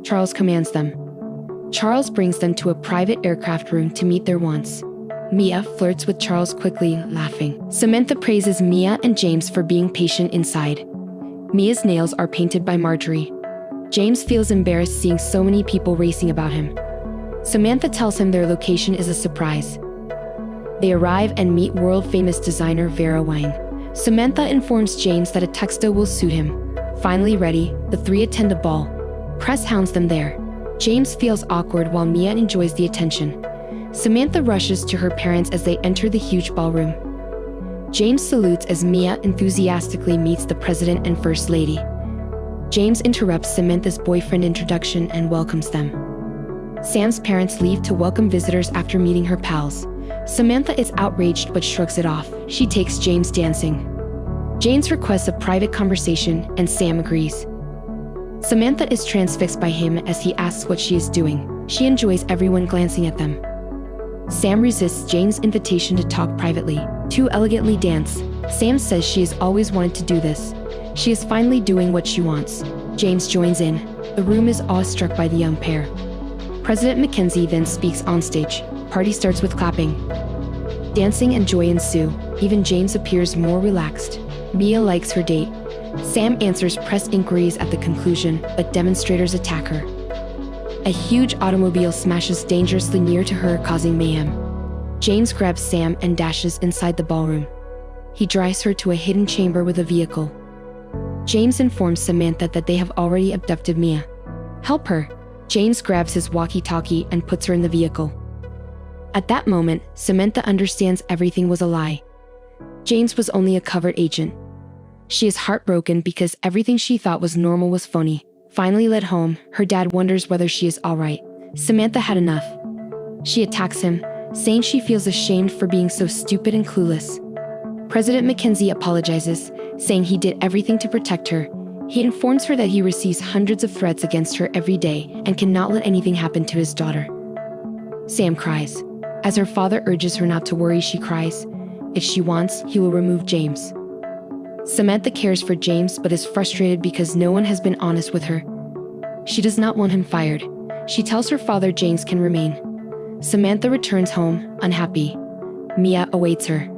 Charles commands them. Charles brings them to a private aircraft room to meet their wants. Mia flirts with Charles quickly, laughing. Samantha praises Mia and James for being patient inside. Mia's nails are painted by Marjorie. James feels embarrassed seeing so many people racing about him. Samantha tells him their location is a surprise. They arrive and meet world-famous designer Vera Wang. Samantha informs James that a tuxedo will suit him. Finally ready, the three attend a ball. Press hounds them there. James feels awkward while Mia enjoys the attention. Samantha rushes to her parents as they enter the huge ballroom. James salutes as Mia enthusiastically meets the president and first lady. James interrupts Samantha's boyfriend introduction and welcomes them. Sam's parents leave to welcome visitors after meeting her pals. Samantha is outraged but shrugs it off. She takes James dancing. James requests a private conversation and Sam agrees. Samantha is transfixed by him as he asks what she is doing. She enjoys everyone glancing at them. Sam resists James' invitation to talk privately. Too elegantly dance. Sam says she has always wanted to do this. She is finally doing what she wants. James joins in. The room is awestruck by the young pair. President Mackenzie then speaks on stage. Party starts with clapping. Dancing and joy ensue. Even James appears more relaxed. Mia likes her date. Sam answers press inquiries at the conclusion, but demonstrators attack her. A huge automobile smashes dangerously near to her, causing mayhem. James grabs Sam and dashes inside the ballroom. He drives her to a hidden chamber with a vehicle. James informs Samantha that they have already abducted Mia. Help her. James grabs his walkie-talkie and puts her in the vehicle. At that moment, Samantha understands everything was a lie. James was only a covert agent. She is heartbroken because everything she thought was normal was phony. Finally led home, her dad wonders whether she is alright. Samantha had enough. She attacks him, saying she feels ashamed for being so stupid and clueless. President Mackenzie apologizes, saying he did everything to protect her. He informs her that he receives hundreds of threats against her every day and cannot let anything happen to his daughter. Sam cries. As her father urges her not to worry, she cries. If she wants, he will remove James. Samantha cares for James but is frustrated because no one has been honest with her. She does not want him fired. She tells her father James can remain. Samantha returns home, unhappy. Mia awaits her.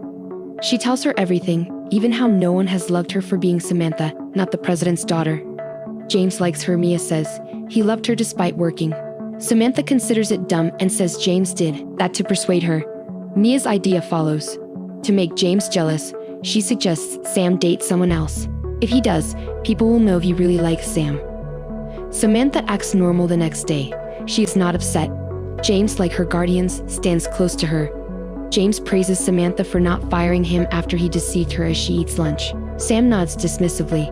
She tells her everything, even how no one has loved her for being Samantha, not the president's daughter. James likes her, Mia says. He loved her despite working. Samantha considers it dumb and says James did that to persuade her. Mia's idea follows. To make James jealous, she suggests Sam date someone else. If he does, people will know he really likes Sam. Samantha acts normal the next day. She is not upset. James, like her guardians, stands close to her. James praises Samantha for not firing him after he deceived her as she eats lunch. Sam nods dismissively.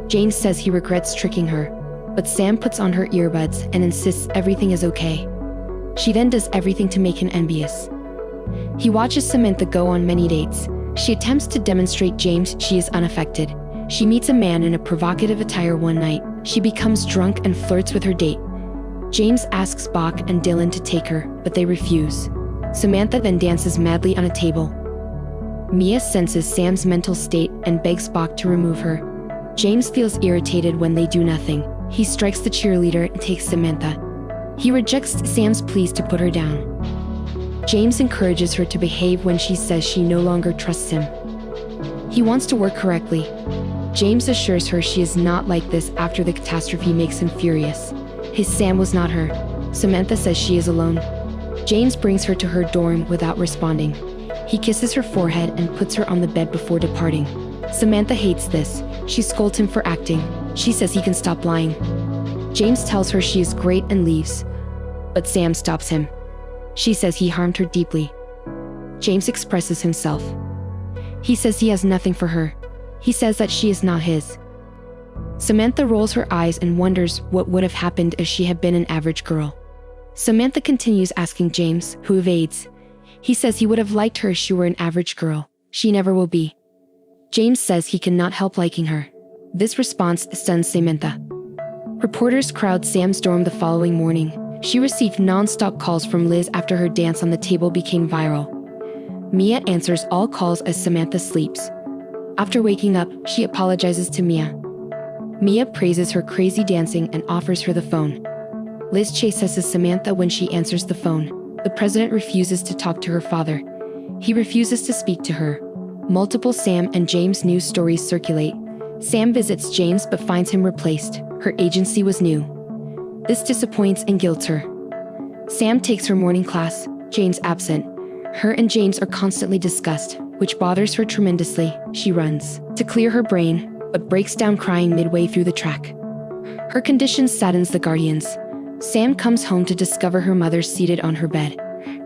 James says he regrets tricking her, but Sam puts on her earbuds and insists everything is okay. She then does everything to make him envious. He watches Samantha go on many dates. She attempts to demonstrate James she is unaffected. She meets a man in a provocative attire one night. She becomes drunk and flirts with her date. James asks Bach and Dylan to take her, but they refuse. Samantha then dances madly on a table. Mia senses Sam's mental state and begs Bach to remove her. James feels irritated when they do nothing. He strikes the cheerleader and takes Samantha. He rejects Sam's pleas to put her down. James encourages her to behave when she says she no longer trusts him. He wants to work correctly. James assures her she is not like this after the catastrophe makes him furious. His Sam was not her. Samantha says she is alone. James brings her to her dorm without responding. He kisses her forehead and puts her on the bed before departing. Samantha hates this. She scolds him for acting. She says he can stop lying. James tells her she is great and leaves, but Sam stops him. She says he harmed her deeply. James expresses himself. He says he has nothing for her. He says that she is not his. Samantha rolls her eyes and wonders what would have happened if she had been an average girl. Samantha continues asking James, who evades. He says he would have liked her if she were an average girl. She never will be. James says he cannot help liking her. This response stuns Samantha. Reporters crowd Sam's dorm the following morning. She received non-stop calls from Liz after her dance on the table became viral. Mia answers all calls as Samantha sleeps. After waking up, she apologizes to Mia. Mia praises her crazy dancing and offers her the phone. Liz chases Samantha when she answers the phone. The president refuses to talk to her father. He refuses to speak to her. Multiple Sam and James news stories circulate. Sam visits James but finds him replaced. Her agency was new. This disappoints and guilts her. Sam takes her morning class, James absent. Her and James are constantly discussed, which bothers her tremendously. She runs to clear her brain, but breaks down crying midway through the track. Her condition saddens the guardians. Sam comes home to discover her mother seated on her bed.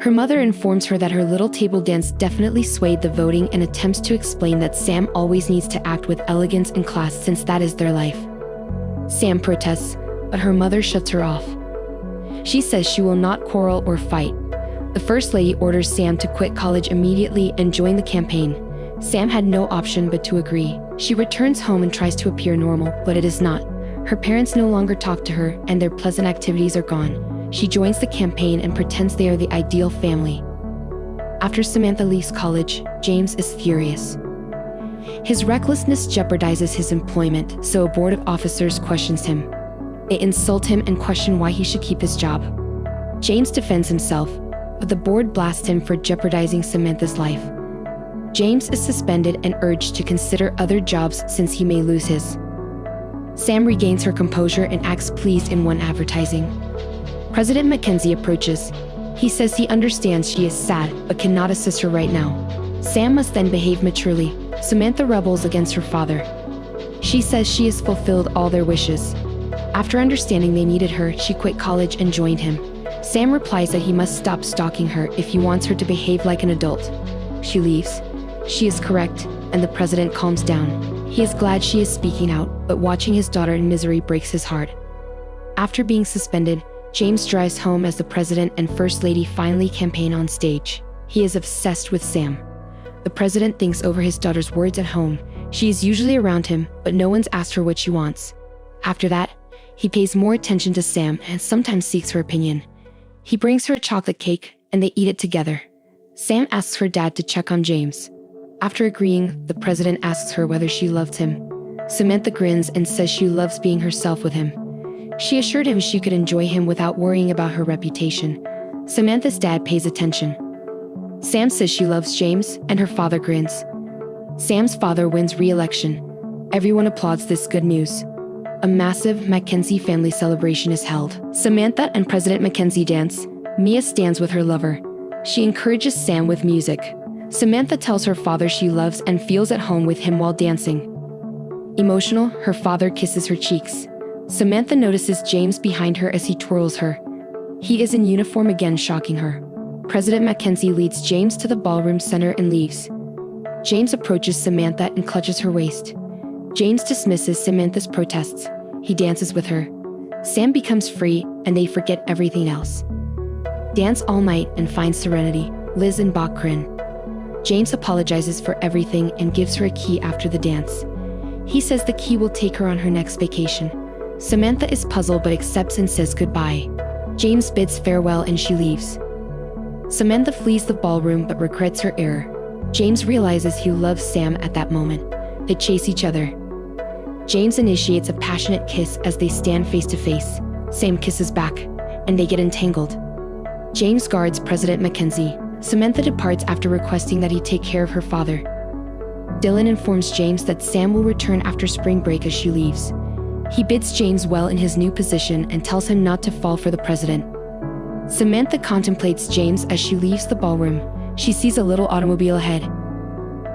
Her mother informs her that her little table dance definitely swayed the voting and attempts to explain that Sam always needs to act with elegance and class since that is their life. Sam protests, but her mother shuts her off. She says she will not quarrel or fight. The First Lady orders Sam to quit college immediately and join the campaign. Sam had no option but to agree. She returns home and tries to appear normal, but it is not. Her parents no longer talk to her, and their pleasant activities are gone. She joins the campaign and pretends they are the ideal family. After Samantha leaves college, James is furious. His recklessness jeopardizes his employment, so a board of officers questions him. They insult him and question why he should keep his job. James defends himself, but the board blasts him for jeopardizing Samantha's life. James is suspended and urged to consider other jobs since he may lose his. Sam regains her composure and acts pleased in one advertising. President Mackenzie approaches. He says he understands she is sad but cannot assist her right now. Sam must then behave maturely. Samantha rebels against her father. She says she has fulfilled all their wishes. After understanding they needed her, she quit college and joined him. Sam replies that he must stop stalking her if he wants her to behave like an adult. She leaves. She is correct, and the president calms down. He is glad she is speaking out, but watching his daughter in misery breaks his heart. After being suspended, James drives home as the president and First Lady finally campaign on stage. He is obsessed with Sam. The president thinks over his daughter's words at home. She is usually around him, but no one's asked her what she wants. After that, he pays more attention to Sam and sometimes seeks her opinion. He brings her a chocolate cake, and they eat it together. Sam asks her dad to check on James. After agreeing, the president asks her whether she loves him. Samantha grins and says she loves being herself with him. She assured him she could enjoy him without worrying about her reputation. Samantha's dad pays attention. Sam says she loves James, and her father grins. Sam's father wins re-election. Everyone applauds this good news. A massive Mackenzie family celebration is held. Samantha and President Mackenzie dance. Mia stands with her lover. She encourages Sam with music. Samantha tells her father she loves and feels at home with him while dancing. Emotional, her father kisses her cheeks. Samantha notices James behind her as he twirls her. He is in uniform again, shocking her. President Mackenzie leads James to the ballroom center and leaves. James approaches Samantha and clutches her waist. James dismisses Samantha's protests. He dances with her. Sam becomes free, and they forget everything else. Dance all night and find serenity. Liz and Bach grin. James apologizes for everything and gives her a key after the dance. He says the key will take her on her next vacation. Samantha is puzzled but accepts and says goodbye. James bids farewell and she leaves. Samantha flees the ballroom but regrets her error. James realizes he loves Sam at that moment. They chase each other. James initiates a passionate kiss as they stand face to face. Sam kisses back, and they get entangled. James guards President Mackenzie. Samantha departs after requesting that he take care of her father. Dylan informs James that Sam will return after spring break as she leaves. He bids James well in his new position and tells him not to fall for the president. Samantha contemplates James as she leaves the ballroom. She sees a little automobile ahead.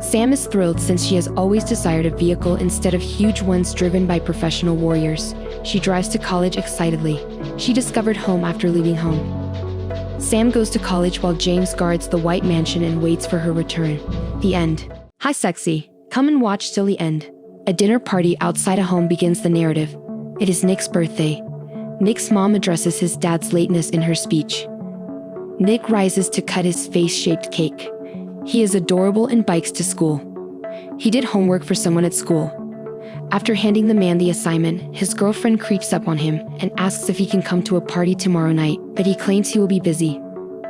Sam is thrilled since she has always desired a vehicle instead of huge ones driven by professional warriors. She drives to college excitedly. She discovered home after leaving home. Sam goes to college while James guards the white mansion and waits for her return. The end. Hi sexy, come and watch till the end. A dinner party outside a home begins the narrative. It is Nick's birthday. Nick's mom addresses his dad's lateness in her speech. Nick rises to cut his face-shaped cake. He is adorable and bikes to school. He did homework for someone at school. After handing the man the assignment, his girlfriend creeps up on him and asks if he can come to a party tomorrow night, but he claims he will be busy.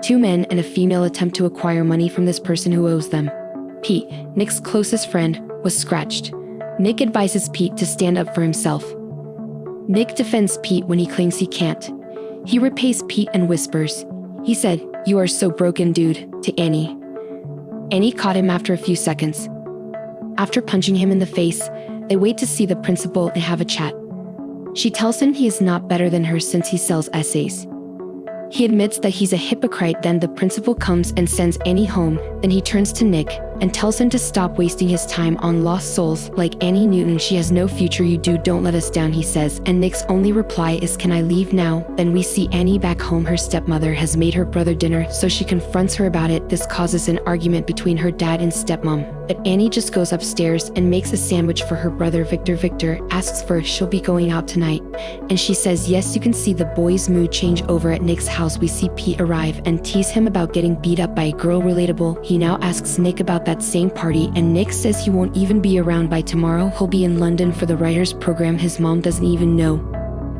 Two men and a female attempt to acquire money from this person who owes them. Pete, Nick's closest friend, was scratched. Nick advises Pete to stand up for himself. Nick defends Pete when he claims he can't. He repays Pete and whispers, "He said, 'You are so broken, dude,' to Annie." Annie caught him after a few seconds. After punching him in the face, they wait to see the principal and have a chat. She tells him he is not better than her since he sells essays. He admits that he's a hypocrite. Then the principal comes and sends Annie home. Then he turns to Nick and tells him to stop wasting his time on lost souls like Annie Newton. She has no future. You don't let us down, he says, and Nick's only reply is, "Can I leave now?" Then we see Annie back home. Her stepmother has made her brother dinner, so she confronts her about it. This causes an argument between her dad and stepmom, but Annie just goes upstairs and makes a sandwich for her brother Victor. Victor asks her if she'll be going out tonight, and she says yes. You can see the boy's mood change. Over at Nick's house, we see Pete arrive and tease him about getting beat up by a girl. Relatable. He now asks Nick about that same party, and Nick says he won't even be around by tomorrow. He'll be in London for the writers program. His mom doesn't even know,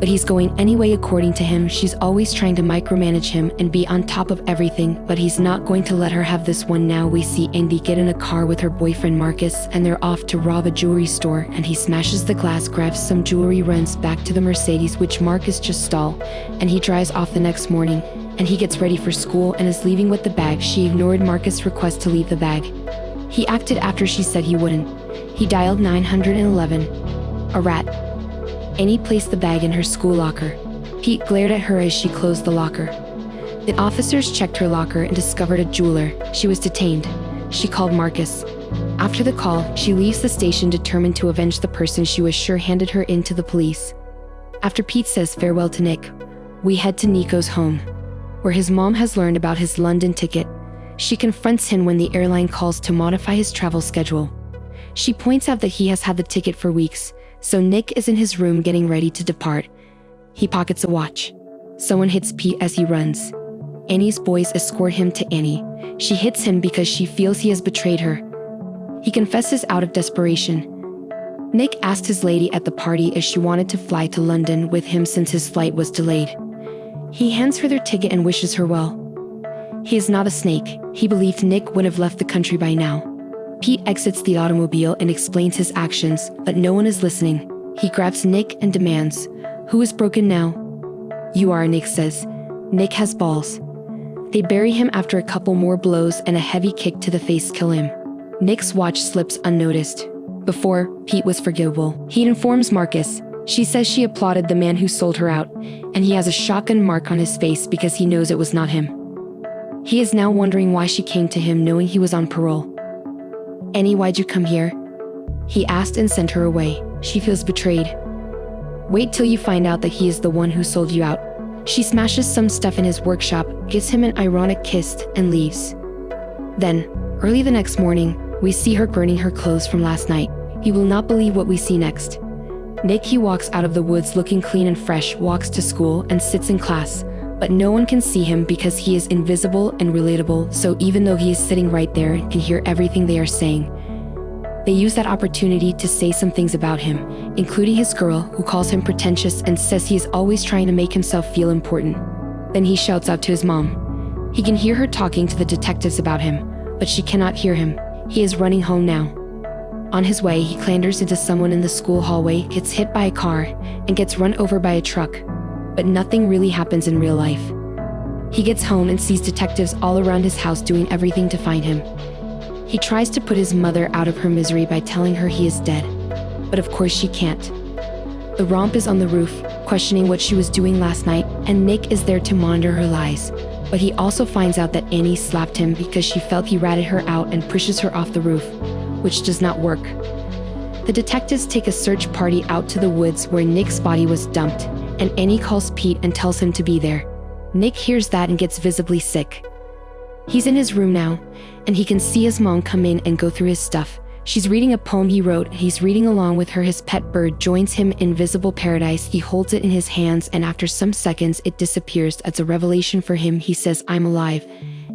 but he's going anyway. According to him, she's always trying to micromanage him and be on top of everything, but he's not going to let her have this one. Now we see Andy get in a car with her boyfriend Marcus, and they're off to rob a jewelry store, and he smashes the glass, grabs some jewelry, runs back to the Mercedes which Marcus just stole, and he drives off. The next morning, and he gets ready for school and is leaving with the bag. She ignored Marcus' request to leave the bag. He acted after she said he wouldn't. He dialed 911. A rat. Annie placed the bag in her school locker. Pete glared at her as she closed the locker. The officers checked her locker and discovered a jeweler. She was detained. She called Marcus. After the call, she leaves the station determined to avenge the person she was sure handed her in to the police. After Pete says farewell to Nick, we head to Nico's home, where his mom has learned about his London ticket. She confronts him when the airline calls to modify his travel schedule. She points out that he has had the ticket for weeks, so Nick is in his room getting ready to depart. He pockets a watch. Someone hits Pete as he runs. Annie's boys escort him to Annie. She hits him because she feels he has betrayed her. He confesses out of desperation. Nick asked his lady at the party if she wanted to fly to London with him since his flight was delayed. He hands her their ticket and wishes her well. He is not a snake. He believed Nick would have left the country by now. Pete exits the automobile and explains his actions, but no one is listening. He grabs Nick and demands, "Who is broken now?" "You are," Nick says. Nick has balls. They bury him after a couple more blows and a heavy kick to the face kill him. Nick's watch slips unnoticed. Before, Pete was forgivable. He informs Marcus. She says she applauded the man who sold her out, and he has a shotgun mark on his face because he knows it was not him. He is now wondering why she came to him knowing he was on parole. "Annie, why'd you come here?" he asked and sent her away. She feels betrayed. "Wait till you find out that he is the one who sold you out." She smashes some stuff in his workshop, gives him an ironic kiss, and leaves. Then, early the next morning, we see her burning her clothes from last night. You will not believe what we see next. Nick, he walks out of the woods looking clean and fresh, walks to school and sits in class, but no one can see him because he is invisible and relatable, so even though he is sitting right there, can hear everything they are saying. They use that opportunity to say some things about him, including his girl, who calls him pretentious and says he is always trying to make himself feel important. Then he shouts out to his mom. He can hear her talking to the detectives about him, but she cannot hear him. He is running home now. On his way, he clambers into someone in the school hallway, gets hit by a car, and gets run over by a truck. But nothing really happens in real life. He gets home and sees detectives all around his house doing everything to find him. He tries to put his mother out of her misery by telling her he is dead. But of course she can't. The romp is on the roof, questioning what she was doing last night, and Nick is there to monitor her lies. But he also finds out that Annie slapped him because she felt he ratted her out and pushes her off the roof, which does not work. The detectives take a search party out to the woods where Nick's body was dumped, and Annie calls Pete and tells him to be there. Nick hears that and gets visibly sick. He's in his room now, and he can see his mom come in and go through his stuff. She's reading a poem he wrote, and he's reading along with her. His pet bird joins him in Invisible Paradise. He holds it in his hands, and after some seconds it disappears. As a revelation for him, he says, "I'm alive,"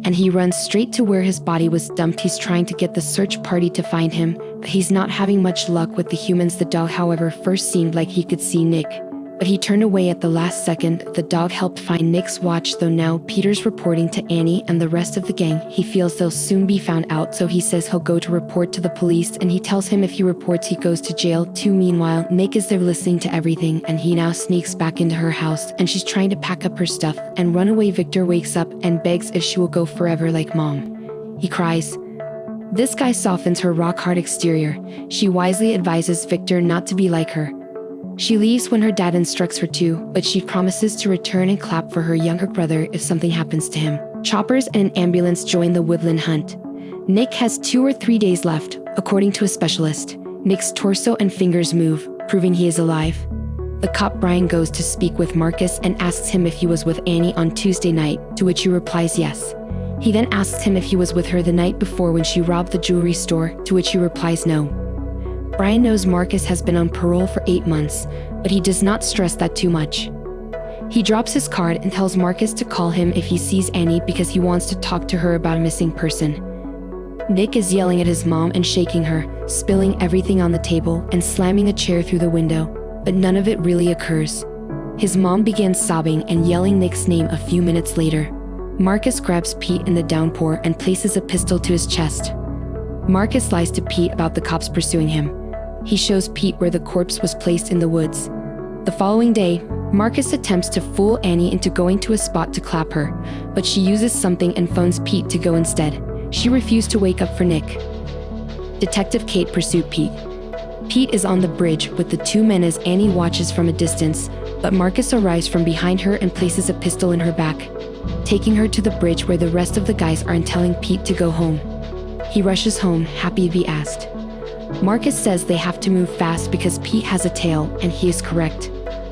and he runs straight to where his body was dumped. He's trying to get the search party to find him, but he's not having much luck with the humans. The dog, however, first seemed like he could see Nick, but he turned away at the last second. The dog helped find Nick's watch, though now Peter's reporting to Annie and the rest of the gang. He feels they'll soon be found out, so he says he'll go to report to the police, and he tells him if he reports he goes to jail too. Meanwhile, Nick is there listening to everything, and he now sneaks back into her house, and she's trying to pack up her stuff and run away. Victor wakes up and begs if she will go forever like mom. He cries. This guy softens her rock-hard exterior. She wisely advises Victor not to be like her. She leaves when her dad instructs her to, but she promises to return and clap for her younger brother if something happens to him. Choppers and an ambulance join the woodland hunt. Nick has 2 or 3 days left, according to a specialist. Nick's torso and fingers move, proving he is alive. The cop Brian goes to speak with Marcus and asks him if he was with Annie on Tuesday night, to which he replies yes. He then asks him if he was with her the night before when she robbed the jewelry store, to which he replies no. Brian knows Marcus has been on parole for 8 months, but he does not stress that too much. He drops his card and tells Marcus to call him if he sees Annie because he wants to talk to her about a missing person. Nick is yelling at his mom and shaking her, spilling everything on the table and slamming a chair through the window, but none of it really occurs. His mom begins sobbing and yelling Nick's name a few minutes later. Marcus grabs Pete in the downpour and places a pistol to his chest. Marcus lies to Pete about the cops pursuing him. He shows Pete where the corpse was placed in the woods. The following day, Marcus attempts to fool Annie into going to a spot to clap her, but she uses something and phones Pete to go instead. She refused to wake up for Nick. Detective Kate pursued Pete. Pete is on the bridge with the 2 men as Annie watches from a distance, but Marcus arrives from behind her and places a pistol in her back, taking her to the bridge where the rest of the guys are and telling Pete to go home. He rushes home, happy to be asked. Marcus says they have to move fast because Pete has a tail, and he is correct.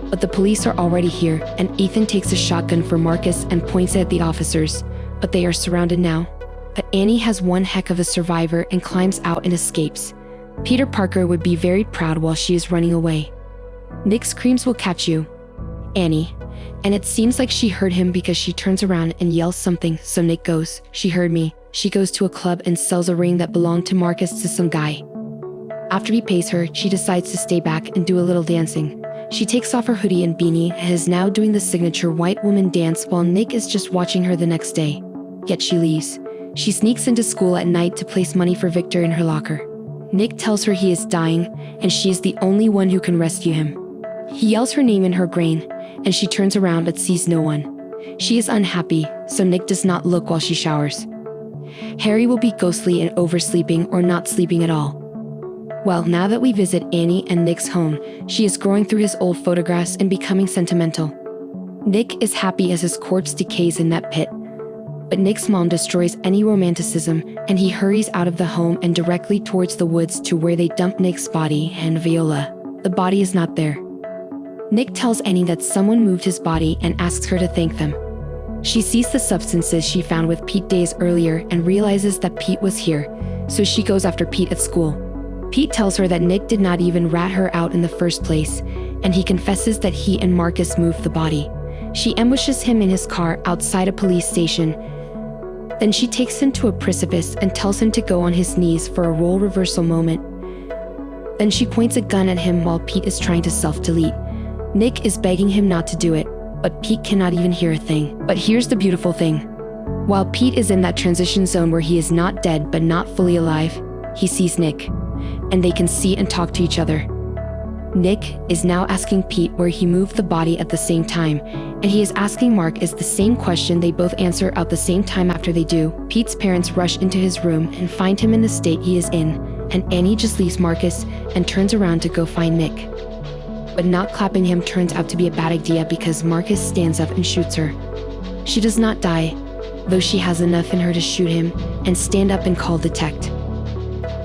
But the police are already here, and Ethan takes a shotgun for Marcus and points it at the officers, but they are surrounded now. But Annie has one heck of a survivor and climbs out and escapes. Peter Parker would be very proud while she is running away. Nick screams, "Will catch you, Annie." And it seems like she heard him because she turns around and yells something, so Nick goes, "She heard me." She goes to a club and sells a ring that belonged to Marcus to some guy. After he pays her, she decides to stay back and do a little dancing. She takes off her hoodie and beanie and is now doing the signature white woman dance while Nick is just watching her the next day. Yet she leaves. She sneaks into school at night to place money for Victor in her locker. Nick tells her he is dying and she is the only one who can rescue him. He yells her name in her brain and she turns around but sees no one. She is unhappy, so Nick does not look while she showers. Harry will be ghostly and oversleeping or not sleeping at all. Well, now that we visit Annie and Nick's home, she is going through his old photographs and becoming sentimental. Nick is happy as his corpse decays in that pit. But Nick's mom destroys any romanticism, and he hurries out of the home and directly towards the woods to where they dump Nick's body and Viola. The body is not there. Nick tells Annie that someone moved his body and asks her to thank them. She sees the substances she found with Pete days earlier and realizes that Pete was here, so she goes after Pete at school. Pete tells her that Nick did not even rat her out in the first place, and he confesses that he and Marcus moved the body. She ambushes him in his car outside a police station. Then she takes him to a precipice and tells him to go on his knees for a role reversal moment. Then she points a gun at him while Pete is trying to self-delete. Nick is begging him not to do it, but Pete cannot even hear a thing. But here's the beautiful thing. While Pete is in that transition zone where he is not dead but not fully alive, he sees Nick, and they can see and talk to each other. Nick is now asking Pete where he moved the body at the same time, and he is asking Marcus the same question. They both answer at the same time. After they do, Pete's parents rush into his room and find him in the state he is in, and Annie just leaves Marcus and turns around to go find Nick. But not clapping him turns out to be a bad idea because Marcus stands up and shoots her. She does not die, though she has enough in her to shoot him and stand up and call detect.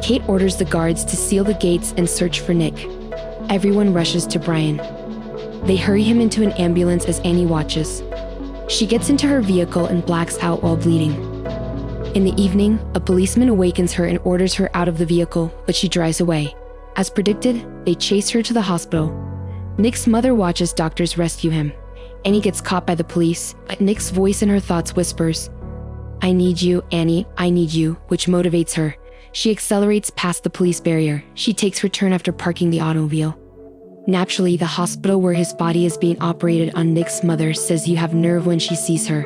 Kate orders the guards to seal the gates and search for Nick. Everyone rushes to Brian. They hurry him into an ambulance as Annie watches. She gets into her vehicle and blacks out while bleeding. In the evening, a policeman awakens her and orders her out of the vehicle, but she drives away. As predicted, they chase her to the hospital. Nick's mother watches doctors rescue him. Annie gets caught by the police, but Nick's voice in her thoughts whispers, "I need you, Annie, I need you," which motivates her. She accelerates past the police barrier. She takes her turn after parking the automobile. Naturally, the hospital where his body is being operated on, Nick's mother says you have nerve when she sees her.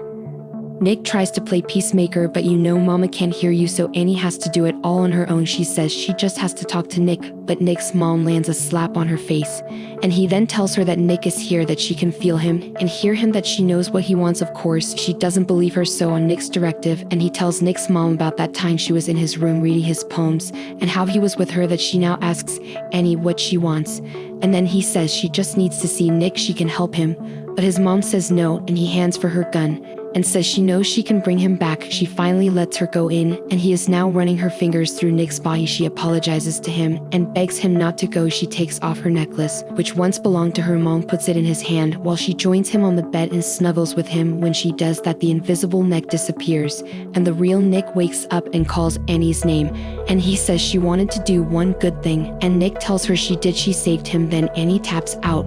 Nick tries to play peacemaker, but Mama can't hear you, so Annie has to do it all on her own. She says she just has to talk to Nick, but Nick's mom lands a slap on her face, and he then tells her that Nick is here, that she can feel him and hear him, that she knows what he wants. Of course, she doesn't believe her, so on Nick's directive, and he tells Nick's mom about that time she was in his room reading his poems and how he was with her, that she now asks Annie what she wants, and then he says she just needs to see Nick, she can help him, but his mom says no, and he hands for her gun and says she knows she can bring him back. She finally lets her go in, and he is now running her fingers through Nick's body. She apologizes to him and begs him not to go. She takes off her necklace, which once belonged to her mom, puts it in his hand while she joins him on the bed and snuggles with him. When she does that, the invisible neck disappears, and the real Nick wakes up and calls Annie's name, and he says she wanted to do one good thing, and Nick tells her she did, she saved him. Then Annie taps out.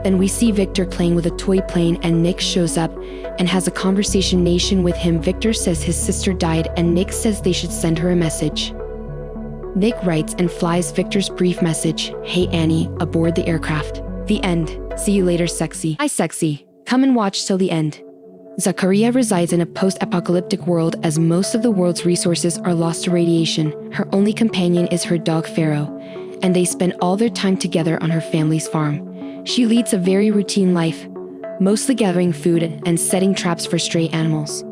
Then we see Victor playing with a toy plane, and Nick shows up and has a conversation with him. Victor says his sister died, and Nick says they should send her a message. Nick writes and flies Victor's brief message, "Hey Annie," aboard the aircraft. The end. See you later, sexy. Hi, sexy. Come and watch till the end. Zachariah resides in a post-apocalyptic world as most of the world's resources are lost to radiation. Her only companion is her dog Pharaoh, and they spend all their time together on her family's farm. She leads a very routine life, mostly gathering food and setting traps for stray animals.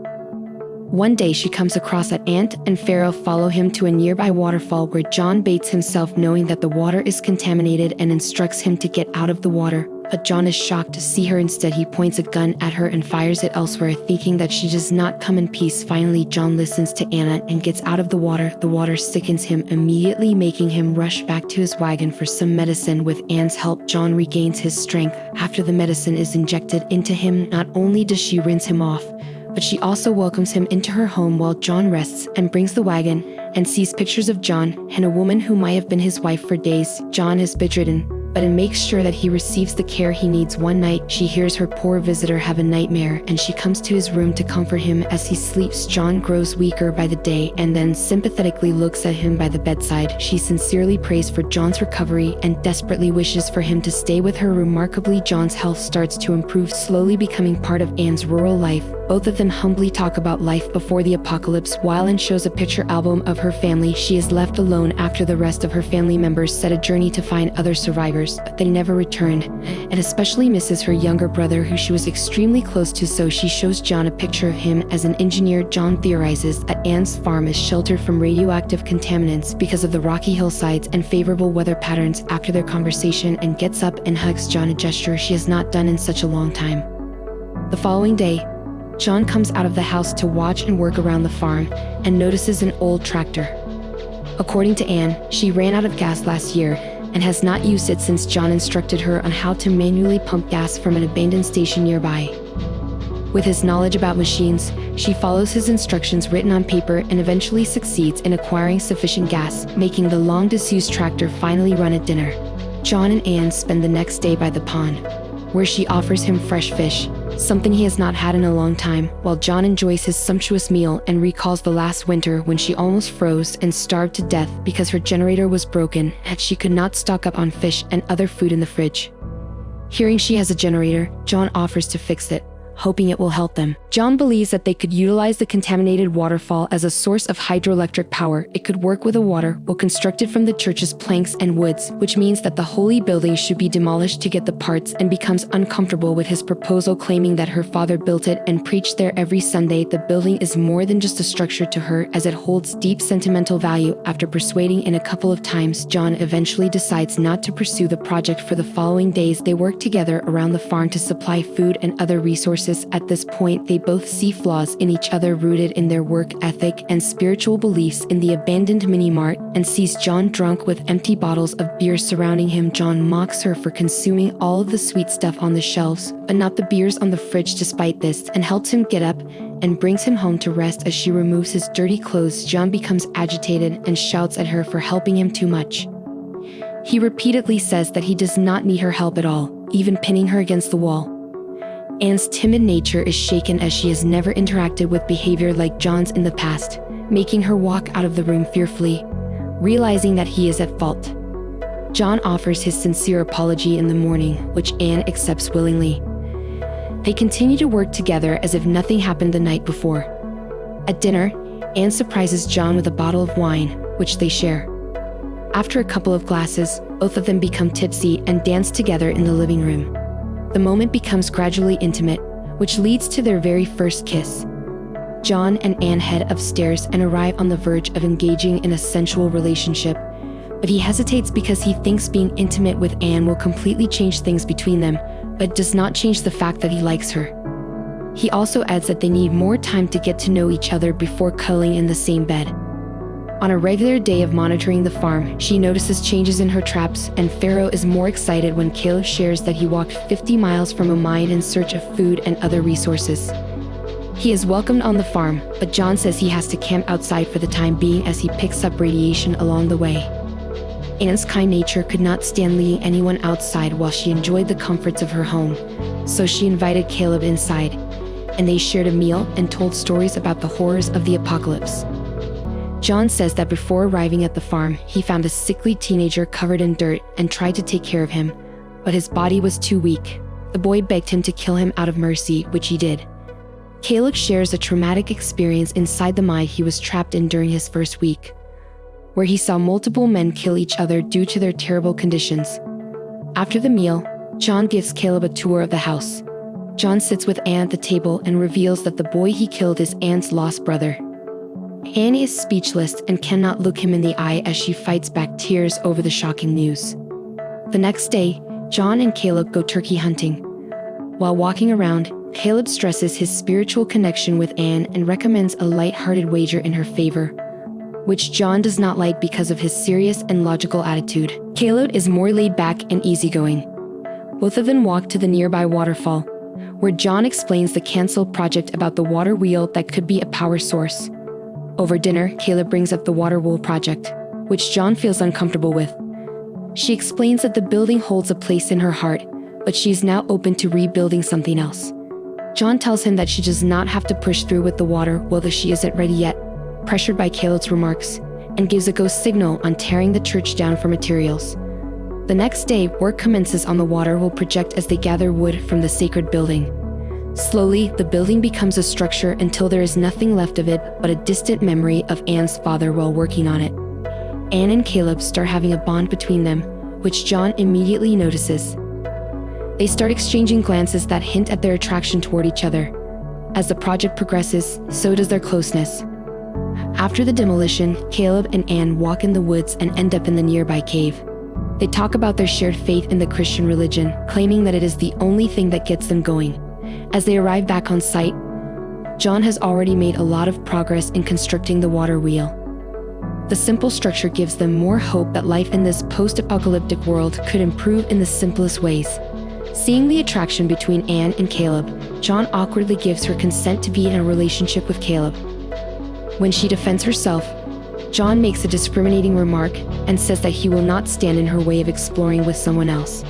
One day she comes across that Ant and Pharaoh follow him to a nearby waterfall where John baits himself, knowing that the water is contaminated, and instructs him to get out of the water. But John is shocked to see her. Instead, he points a gun at her and fires it elsewhere, thinking that she does not come in peace. Finally, John listens to Anna and gets out of the water. The water sickens him immediately, making him rush back to his wagon for some medicine. With Anne's help, John regains his strength. After the medicine is injected into him, not only does she rinse him off, but she also welcomes him into her home while John rests, and brings the wagon and sees pictures of John and a woman who might have been his wife for days. John is bedridden, but it makes sure that he receives the care he needs. One night, she hears her poor visitor have a nightmare, and she comes to his room to comfort him as he sleeps. John grows weaker by the day and then sympathetically looks at him by the bedside. She sincerely prays for John's recovery and desperately wishes for him to stay with her. Remarkably, John's health starts to improve, slowly becoming part of Anne's rural life. Both of them humbly talk about life before the apocalypse, while Anne shows a picture album of her family. She is left alone after the rest of her family members set a journey to find other survivors, but they never returned, and especially misses her younger brother, who she was extremely close to. So she shows John a picture of him as an engineer. John theorizes that Anne's farm is sheltered from radioactive contaminants because of the rocky hillsides and favorable weather patterns. After their conversation, Anne gets up and hugs John, a gesture she has not done in such a long time. The following day, John comes out of the house to watch and work around the farm and notices an old tractor. According to Anne, she ran out of gas last year and has not used it since John instructed her on how to manually pump gas from an abandoned station nearby. With his knowledge about machines, she follows his instructions written on paper and eventually succeeds in acquiring sufficient gas, making the long-disused tractor finally run at dinner. John and Anne spend the next day by the pond, where she offers him fresh fish, something he has not had in a long time, while John enjoys his sumptuous meal and recalls the last winter when she almost froze and starved to death because her generator was broken and she could not stock up on fish and other food in the fridge. Hearing she has a generator, John offers to fix it, hoping it will help them. John believes that they could utilize the contaminated waterfall as a source of hydroelectric power. It could work with the water, well constructed from the church's planks and woods, which means that the holy building should be demolished to get the parts, and becomes uncomfortable with his proposal, claiming that her father built it and preached there every Sunday. The building is more than just a structure to her, as it holds deep sentimental value. After persuading in a couple of times, John eventually decides not to pursue the project. For the following days, they work together around the farm to supply food and other resources. At this point, they both see flaws in each other, rooted in their work ethic and spiritual beliefs. In the abandoned mini-mart, and sees John drunk with empty bottles of beer surrounding him. John mocks her for consuming all of the sweet stuff on the shelves, but not the beers on the fridge despite this, and helps him get up and brings him home to rest. As she removes his dirty clothes, John becomes agitated and shouts at her for helping him too much. He repeatedly says that he does not need her help at all, even pinning her against the wall. Anne's timid nature is shaken, as she has never interacted with behavior like John's in the past, making her walk out of the room fearfully, realizing that he is at fault. John offers his sincere apology in the morning, which Anne accepts willingly. They continue to work together as if nothing happened the night before. At dinner, Anne surprises John with a bottle of wine, which they share. After a couple of glasses, both of them become tipsy and dance together in the living room. The moment becomes gradually intimate, which leads to their very first kiss. John and Anne head upstairs and arrive on the verge of engaging in a sensual relationship, but he hesitates because he thinks being intimate with Anne will completely change things between them, but does not change the fact that he likes her. He also adds that they need more time to get to know each other before cuddling in the same bed. On a regular day of monitoring the farm, she notices changes in her traps, and Pharaoh is more excited when Caleb shares that he walked 50 miles from a mine in search of food and other resources. He is welcomed on the farm, but John says he has to camp outside for the time being as he picks up radiation along the way. Anne's kind nature could not stand leading anyone outside while she enjoyed the comforts of her home, so she invited Caleb inside, and they shared a meal and told stories about the horrors of the apocalypse. John says that before arriving at the farm, he found a sickly teenager covered in dirt and tried to take care of him, but his body was too weak. The boy begged him to kill him out of mercy, which he did. Caleb shares a traumatic experience inside the mine he was trapped in during his first week, where he saw multiple men kill each other due to their terrible conditions. After the meal, John gives Caleb a tour of the house. John sits with Anne at the table and reveals that the boy he killed is Anne's lost brother. Anne is speechless and cannot look him in the eye as she fights back tears over the shocking news. The next day, John and Caleb go turkey hunting. While walking around, Caleb stresses his spiritual connection with Anne and recommends a light-hearted wager in her favor, which John does not like because of his serious and logical attitude. Caleb is more laid back and easygoing. Both of them walk to the nearby waterfall, where John explains the canceled project about the water wheel that could be a power source. Over dinner, Caleb brings up the water wheel project, which John feels uncomfortable with. She explains that the building holds a place in her heart, but she's now open to rebuilding something else. John tells him that she does not have to push through with the water whether she isn't ready yet, pressured by Caleb's remarks, and gives a go signal on tearing the church down for materials. The next day, work commences on the water wheel project as they gather wood from the sacred building. Slowly, the building becomes a structure until there is nothing left of it but a distant memory of Anne's father while working on it. Anne and Caleb start having a bond between them, which John immediately notices. They start exchanging glances that hint at their attraction toward each other. As the project progresses, so does their closeness. After the demolition, Caleb and Anne walk in the woods and end up in the nearby cave. They talk about their shared faith in the Christian religion, claiming that it is the only thing that gets them going. As they arrive back on site, John has already made a lot of progress in constructing the water wheel. The simple structure gives them more hope that life in this post-apocalyptic world could improve in the simplest ways. Seeing the attraction between Anne and Caleb, John awkwardly gives her consent to be in a relationship with Caleb. When she defends herself, John makes a discriminating remark and says that he will not stand in her way of exploring with someone else.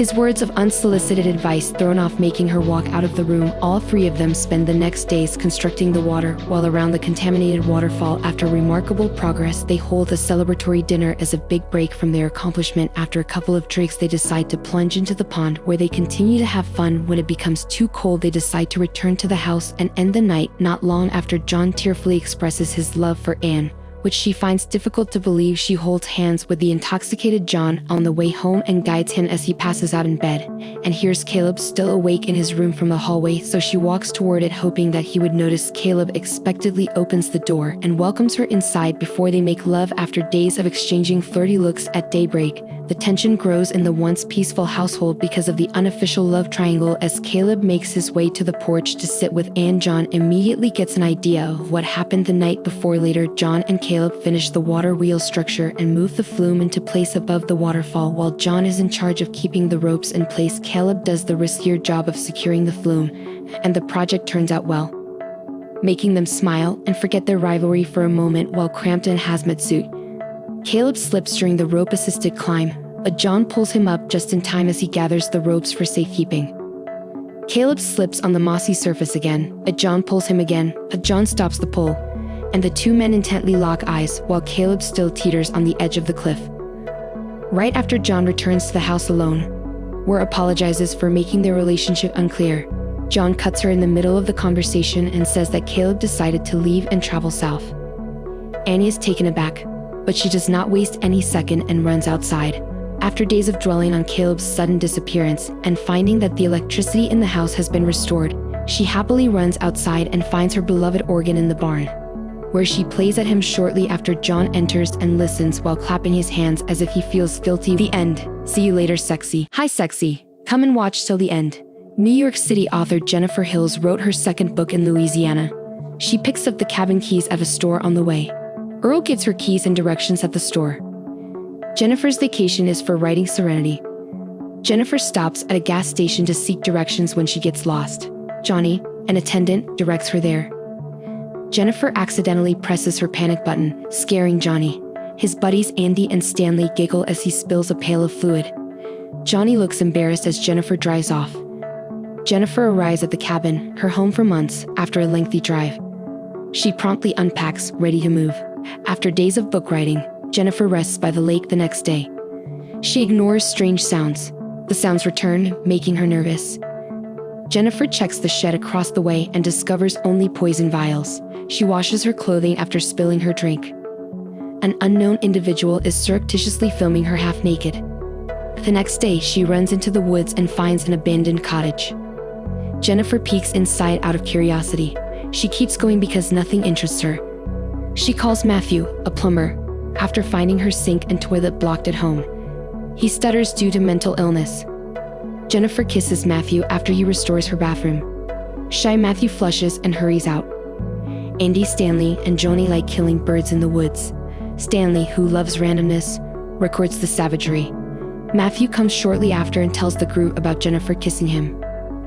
His words of unsolicited advice thrown off, making her walk out of the room. All three of them spend the next days constructing the water while around the contaminated waterfall. After remarkable progress, they hold a celebratory dinner as a big break from their accomplishment. After a couple of drinks, they decide to plunge into the pond where they continue to have fun. When it becomes too cold, they decide to return to the house and end the night. Not long after, John tearfully expresses his love for Anne, which she finds difficult to believe. She holds hands with the intoxicated John on the way home and guides him as he passes out in bed, and hears Caleb still awake in his room from the hallway, so she walks toward it hoping that he would notice. Caleb expectantly opens the door and welcomes her inside before they make love. After days of exchanging flirty looks, at daybreak, the tension grows in the once peaceful household because of the unofficial love triangle. As Caleb makes his way to the porch to sit with Anne, John immediately gets an idea of what happened the night before. Later, John and Caleb finish the water wheel structure and move the flume into place above the waterfall. While John is in charge of keeping the ropes in place, Caleb does the riskier job of securing the flume, and the project turns out well, making them smile and forget their rivalry for a moment. While cramped in a hazmat suit, Caleb slips during the rope-assisted climb, but John pulls him up just in time as he gathers the ropes for safekeeping. Caleb slips on the mossy surface again, but John pulls him again, but John stops the pull, and the two men intently lock eyes while Caleb still teeters on the edge of the cliff. Right after, John returns to the house alone, where apologizes for making their relationship unclear. John cuts her in the middle of the conversation and says that Caleb decided to leave and travel south. Annie is taken aback, but she does not waste any second and runs outside. After days of dwelling on Caleb's sudden disappearance and finding that the electricity in the house has been restored, she happily runs outside and finds her beloved organ in the barn, where she plays at him. Shortly after, John enters and listens while clapping his hands as if he feels guilty. The end. See you later, sexy. Hi, sexy. Come and watch till the end. New York City author Jennifer Hills wrote her second book in Louisiana. She picks up the cabin keys at a store on the way. Earl gives her keys and directions at the store. Jennifer's vacation is for writing serenity. Jennifer stops at a gas station to seek directions when she gets lost. Johnny, an attendant, directs her there. Jennifer accidentally presses her panic button, scaring Johnny. His buddies Andy and Stanley giggle as he spills a pail of fluid. Johnny looks embarrassed as Jennifer drives off. Jennifer arrives at the cabin, her home for months, after a lengthy drive. She promptly unpacks, ready to move. After days of book writing, Jennifer rests by the lake the next day. She ignores strange sounds. The sounds return, making her nervous. Jennifer checks the shed across the way and discovers only poison vials. She washes her clothing after spilling her drink. An unknown individual is surreptitiously filming her half naked. The next day, she runs into the woods and finds an abandoned cottage. Jennifer peeks inside out of curiosity. She keeps going because nothing interests her. She calls Matthew, a plumber, after finding her sink and toilet blocked at home. He stutters due to mental illness. Jennifer kisses Matthew after he restores her bathroom. Shy Matthew flushes and hurries out. Andy, Stanley, and Johnny like killing birds in the woods. Stanley, who loves randomness, records the savagery. Matthew comes shortly after and tells the group about Jennifer kissing him.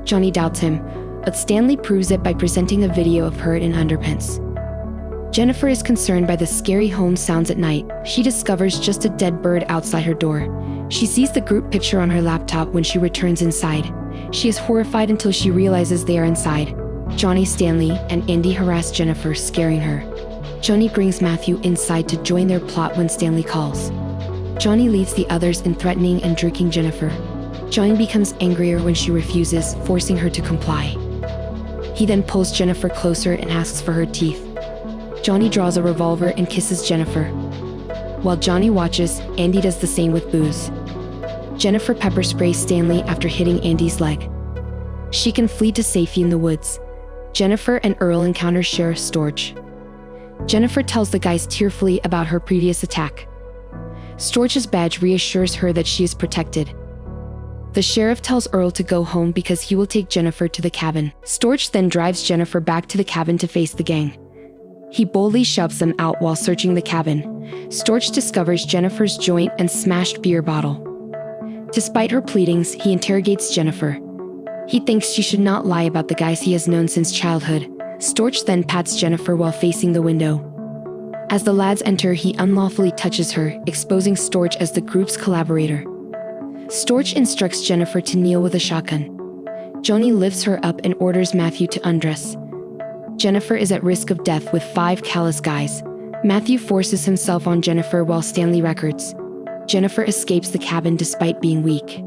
Johnny doubts him, but Stanley proves it by presenting a video of her in underpants. Jennifer is concerned by the scary home sounds at night. She discovers just a dead bird outside her door. She sees the group picture on her laptop when she returns inside. She is horrified until she realizes they are inside. Johnny, Stanley, and Andy harass Jennifer, scaring her. Johnny brings Matthew inside to join their plot when Stanley calls. Johnny leads the others in threatening and drinking Jennifer. Johnny becomes angrier when she refuses, forcing her to comply. He then pulls Jennifer closer and asks for her teeth. Johnny draws a revolver and kisses Jennifer. While Johnny watches, Andy does the same with booze. Jennifer pepper sprays Stanley after hitting Andy's leg. She can flee to safety in the woods. Jennifer and Earl encounter Sheriff Storch. Jennifer tells the guys tearfully about her previous attack. Storch's badge reassures her that she is protected. The sheriff tells Earl to go home because he will take Jennifer to the cabin. Storch then drives Jennifer back to the cabin to face the gang. He boldly shoves them out while searching the cabin. Storch discovers Jennifer's joint and smashed beer bottle. Despite her pleadings, he interrogates Jennifer. He thinks she should not lie about the guys he has known since childhood. Storch then pats Jennifer while facing the window. As the lads enter, he unlawfully touches her, exposing Storch as the group's collaborator. Storch instructs Jennifer to kneel with a shotgun. Johnny lifts her up and orders Matthew to undress. Jennifer is at risk of death with 5 callous guys. Matthew forces himself on Jennifer while Stanley records. Jennifer escapes the cabin despite being weak.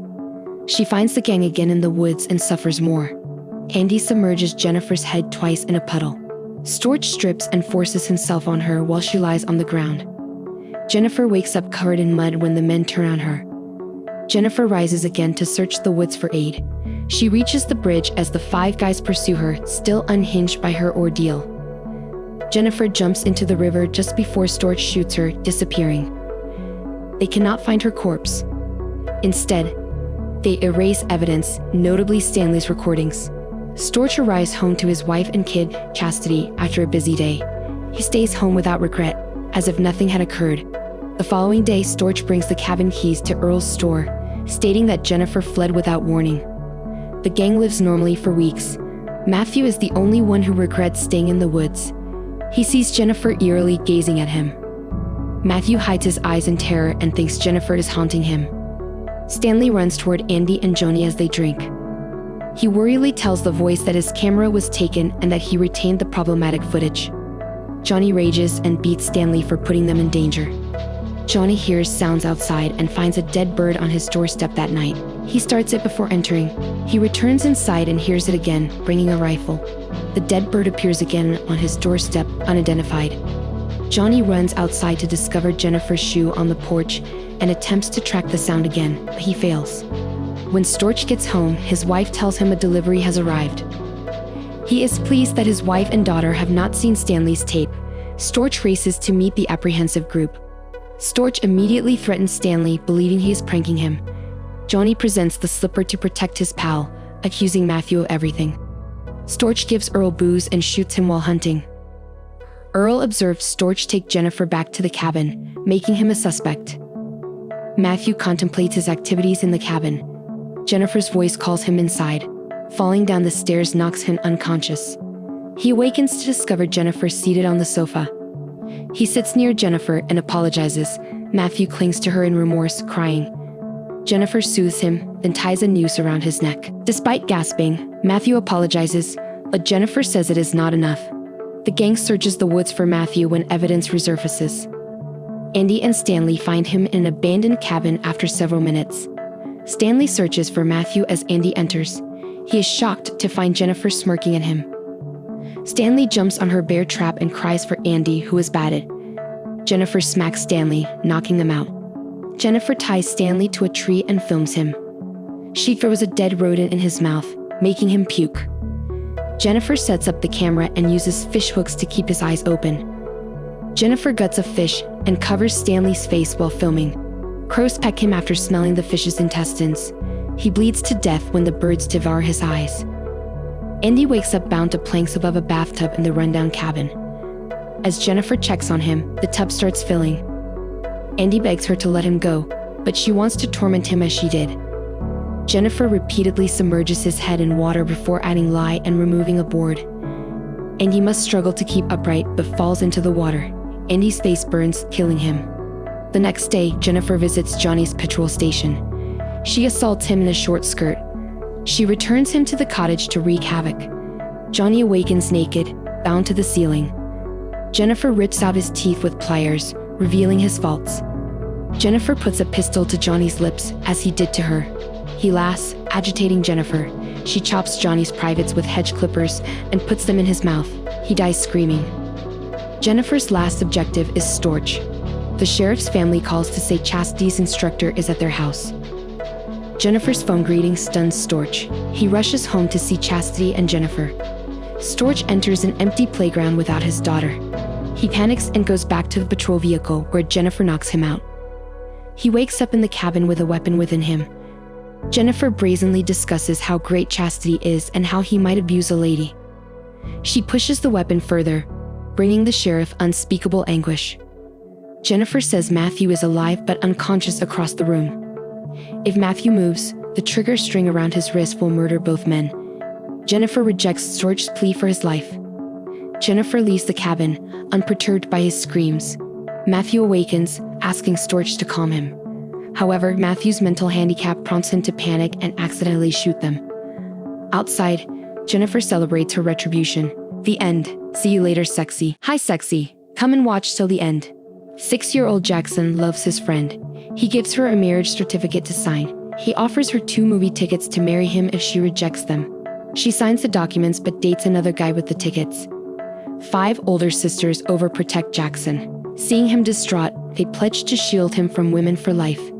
She finds the gang again in the woods and suffers more. Andy submerges Jennifer's head twice in a puddle. Storch strips and forces himself on her while she lies on the ground. Jennifer wakes up covered in mud when the men turn on her. Jennifer rises again to search the woods for aid. She reaches the bridge as the 5 guys pursue her, still unhinged by her ordeal. Jennifer jumps into the river just before Storch shoots her, disappearing. They cannot find her corpse. Instead, they erase evidence, notably Stanley's recordings. Storch arrives home to his wife and kid, Chastity, after a busy day. He stays home without regret, as if nothing had occurred. The following day, Storch brings the cabin keys to Earl's store, stating that Jennifer fled without warning. The gang lives normally for weeks. Matthew is the only one who regrets staying in the woods. He sees Jennifer eerily gazing at him. Matthew hides his eyes in terror and thinks Jennifer is haunting him. Stanley runs toward Andy and Johnny as they drink. He worriedly tells the voice that his camera was taken and that he retained the problematic footage. Johnny rages and beats Stanley for putting them in danger. Johnny hears sounds outside and finds a dead bird on his doorstep that night. He starts it before entering. He returns inside and hears it again, bringing a rifle. The dead bird appears again on his doorstep, unidentified. Johnny runs outside to discover Jennifer's shoe on the porch and attempts to track the sound again, but he fails. When Storch gets home, his wife tells him a delivery has arrived. He is pleased that his wife and daughter have not seen Stanley's tape. Storch races to meet the apprehensive group. Storch immediately threatens Stanley, believing he is pranking him. Johnny presents the slipper to protect his pal, accusing Matthew of everything. Storch gives Earl booze and shoots him while hunting. Earl observes Storch take Jennifer back to the cabin, making him a suspect. Matthew contemplates his activities in the cabin. Jennifer's voice calls him inside. Falling down the stairs knocks him unconscious. He awakens to discover Jennifer seated on the sofa. He sits near Jennifer and apologizes. Matthew clings to her in remorse, crying. Jennifer soothes him, then ties a noose around his neck. Despite gasping, Matthew apologizes, but Jennifer says it is not enough. The gang searches the woods for Matthew when evidence resurfaces. Andy and Stanley find him in an abandoned cabin after several minutes. Stanley searches for Matthew as Andy enters. He is shocked to find Jennifer smirking at him. Stanley jumps on her bear trap and cries for Andy, who is batted. Jennifer smacks Stanley, knocking them out. Jennifer ties Stanley to a tree and films him. She throws a dead rodent in his mouth, making him puke. Jennifer sets up the camera and uses fish hooks to keep his eyes open. Jennifer guts a fish and covers Stanley's face while filming. Crows peck him after smelling the fish's intestines. He bleeds to death when the birds devour his eyes. Andy wakes up bound to planks above a bathtub in the rundown cabin. As Jennifer checks on him, the tub starts filling. Andy begs her to let him go, but she wants to torment him as she did. Jennifer repeatedly submerges his head in water before adding lye and removing a board. Andy must struggle to keep upright but falls into the water. Andy's face burns, killing him. The next day, Jennifer visits Johnny's petrol station. She assaults him in a short skirt. She returns him to the cottage to wreak havoc. Johnny awakens naked, bound to the ceiling. Jennifer rips out his teeth with pliers, revealing his faults. Jennifer puts a pistol to Johnny's lips, as he did to her. He laughs, agitating Jennifer. She chops Johnny's privates with hedge clippers and puts them in his mouth. He dies screaming. Jennifer's last objective is Storch. The sheriff's family calls to say Chastity's instructor is at their house. Jennifer's phone greeting stuns Storch. He rushes home to see Chastity and Jennifer. Storch enters an empty playground without his daughter. He panics and goes back to the patrol vehicle, where Jennifer knocks him out. He wakes up in the cabin with a weapon within him. Jennifer brazenly discusses how great Chastity is and how he might abuse a lady. She pushes the weapon further, bringing the sheriff unspeakable anguish. Jennifer says Matthew is alive but unconscious across the room. If Matthew moves, the trigger string around his wrist will murder both men. Jennifer rejects Storch's plea for his life. Jennifer leaves the cabin, unperturbed by his screams. Matthew awakens, asking Storch to calm him. However, Matthew's mental handicap prompts him to panic and accidentally shoot them. Outside, Jennifer celebrates her retribution. The end. See you later, sexy. Hi, sexy. Come and watch till the end. 6-year-old Jackson loves his friend. He gives her a marriage certificate to sign. He offers her 2 movie tickets to marry him if she rejects them. She signs the documents but dates another guy with the tickets. 5 older sisters overprotect Jackson. Seeing him distraught, they pledge to shield him from women for life.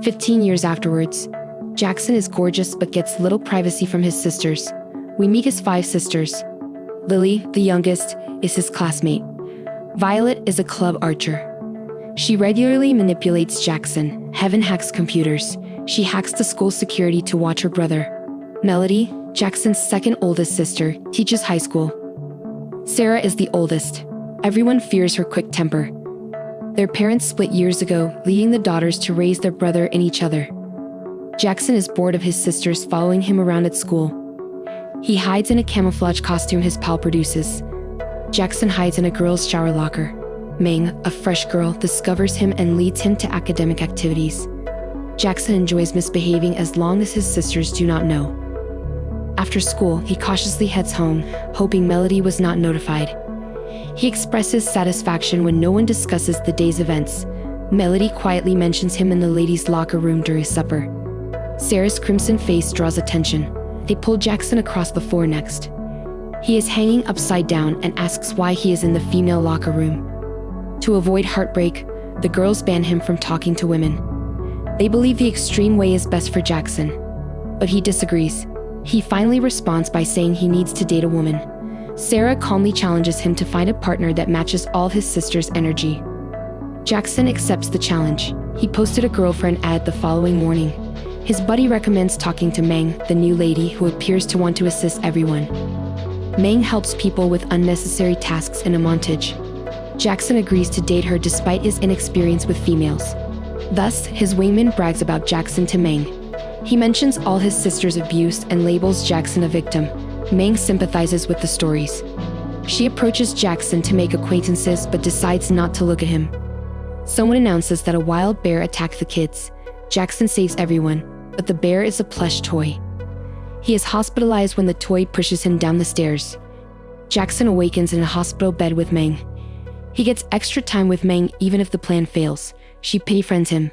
15 years afterwards, Jackson is gorgeous but gets little privacy from his sisters. We meet his 5 sisters. Lily, the youngest, is his classmate. Violet is a club archer. She regularly manipulates Jackson. Heaven hacks computers. She hacks the school security to watch her brother. Melody, Jackson's second oldest sister, teaches high school. Sarah is the oldest. Everyone fears her quick temper. Their parents split years ago, leaving the daughters to raise their brother and each other. Jackson is bored of his sisters following him around at school. He hides in a camouflage costume his pal produces. Jackson hides in a girl's shower locker. Meng, a fresh girl, discovers him and leads him to academic activities. Jackson enjoys misbehaving as long as his sisters do not know. After school, he cautiously heads home, hoping Melody was not notified. He expresses satisfaction when no one discusses the day's events. Melody quietly mentions him in the ladies' locker room during supper. Sarah's crimson face draws attention. They pull Jackson across the floor next. He is hanging upside down and asks why he is in the female locker room. To avoid heartbreak, the girls ban him from talking to women. They believe the extreme way is best for Jackson, but he disagrees. He finally responds by saying he needs to date a woman. Sarah calmly challenges him to find a partner that matches all of his sisters' energy. Jackson accepts the challenge. He posted a girlfriend ad the following morning. His buddy recommends talking to Meng, the new lady who appears to want to assist everyone. Meng helps people with unnecessary tasks in a montage. Jackson agrees to date her despite his inexperience with females. Thus, his wingman brags about Jackson to Meng. He mentions all his sisters' abuse and labels Jackson a victim. Meng sympathizes with the stories. She approaches Jackson to make acquaintances but decides not to look at him. Someone announces that a wild bear attacked the kids. Jackson saves everyone, but the bear is a plush toy. He is hospitalized when the toy pushes him down the stairs. Jackson awakens in a hospital bed with Meng. He gets extra time with Meng even if the plan fails. She pity-friends him.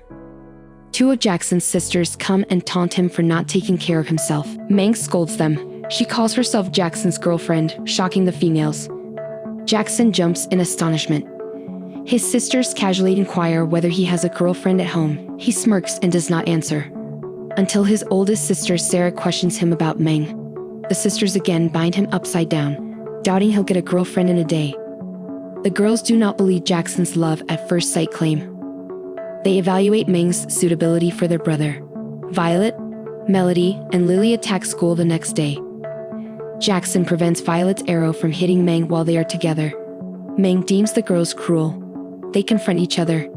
2 of Jackson's sisters come and taunt him for not taking care of himself. Meng scolds them. She calls herself Jackson's girlfriend, shocking the females. Jackson jumps in astonishment. His sisters casually inquire whether he has a girlfriend at home. He smirks and does not answer. Until his oldest sister Sarah questions him about Meng. The sisters again bind him upside down, doubting he'll get a girlfriend in a day. The girls do not believe Jackson's love at first sight claim. They evaluate Meng's suitability for their brother. Violet, Melody, and Lily attack school the next day. Jackson prevents Violet's arrow from hitting Meng while they are together. Meng deems the girls cruel. They confront each other.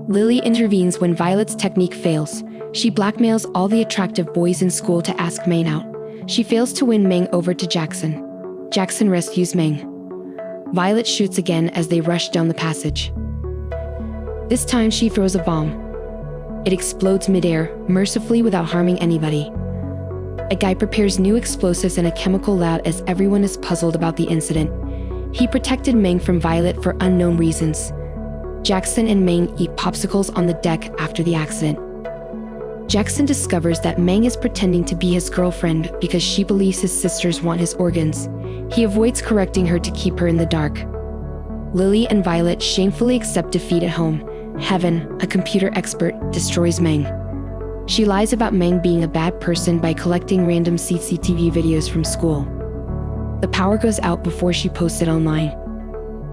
Lily intervenes when Violet's technique fails. She blackmails all the attractive boys in school to ask Meng out. She fails to win Meng over to Jackson. Jackson rescues Meng. Violet shoots again as they rush down the passage. This time she throws a bomb. It explodes midair, mercifully without harming anybody. A guy prepares new explosives in a chemical lab as everyone is puzzled about the incident. He protected Meng from Violet for unknown reasons. Jackson and Meng eat popsicles on the deck after the accident. Jackson discovers that Meng is pretending to be his girlfriend because she believes his sisters want his organs. He avoids correcting her to keep her in the dark. Lily and Violet shamefully accept defeat at home. Heaven, a computer expert, destroys Meng. She lies about Meng being a bad person by collecting random CCTV videos from school. The power goes out before she posts it online.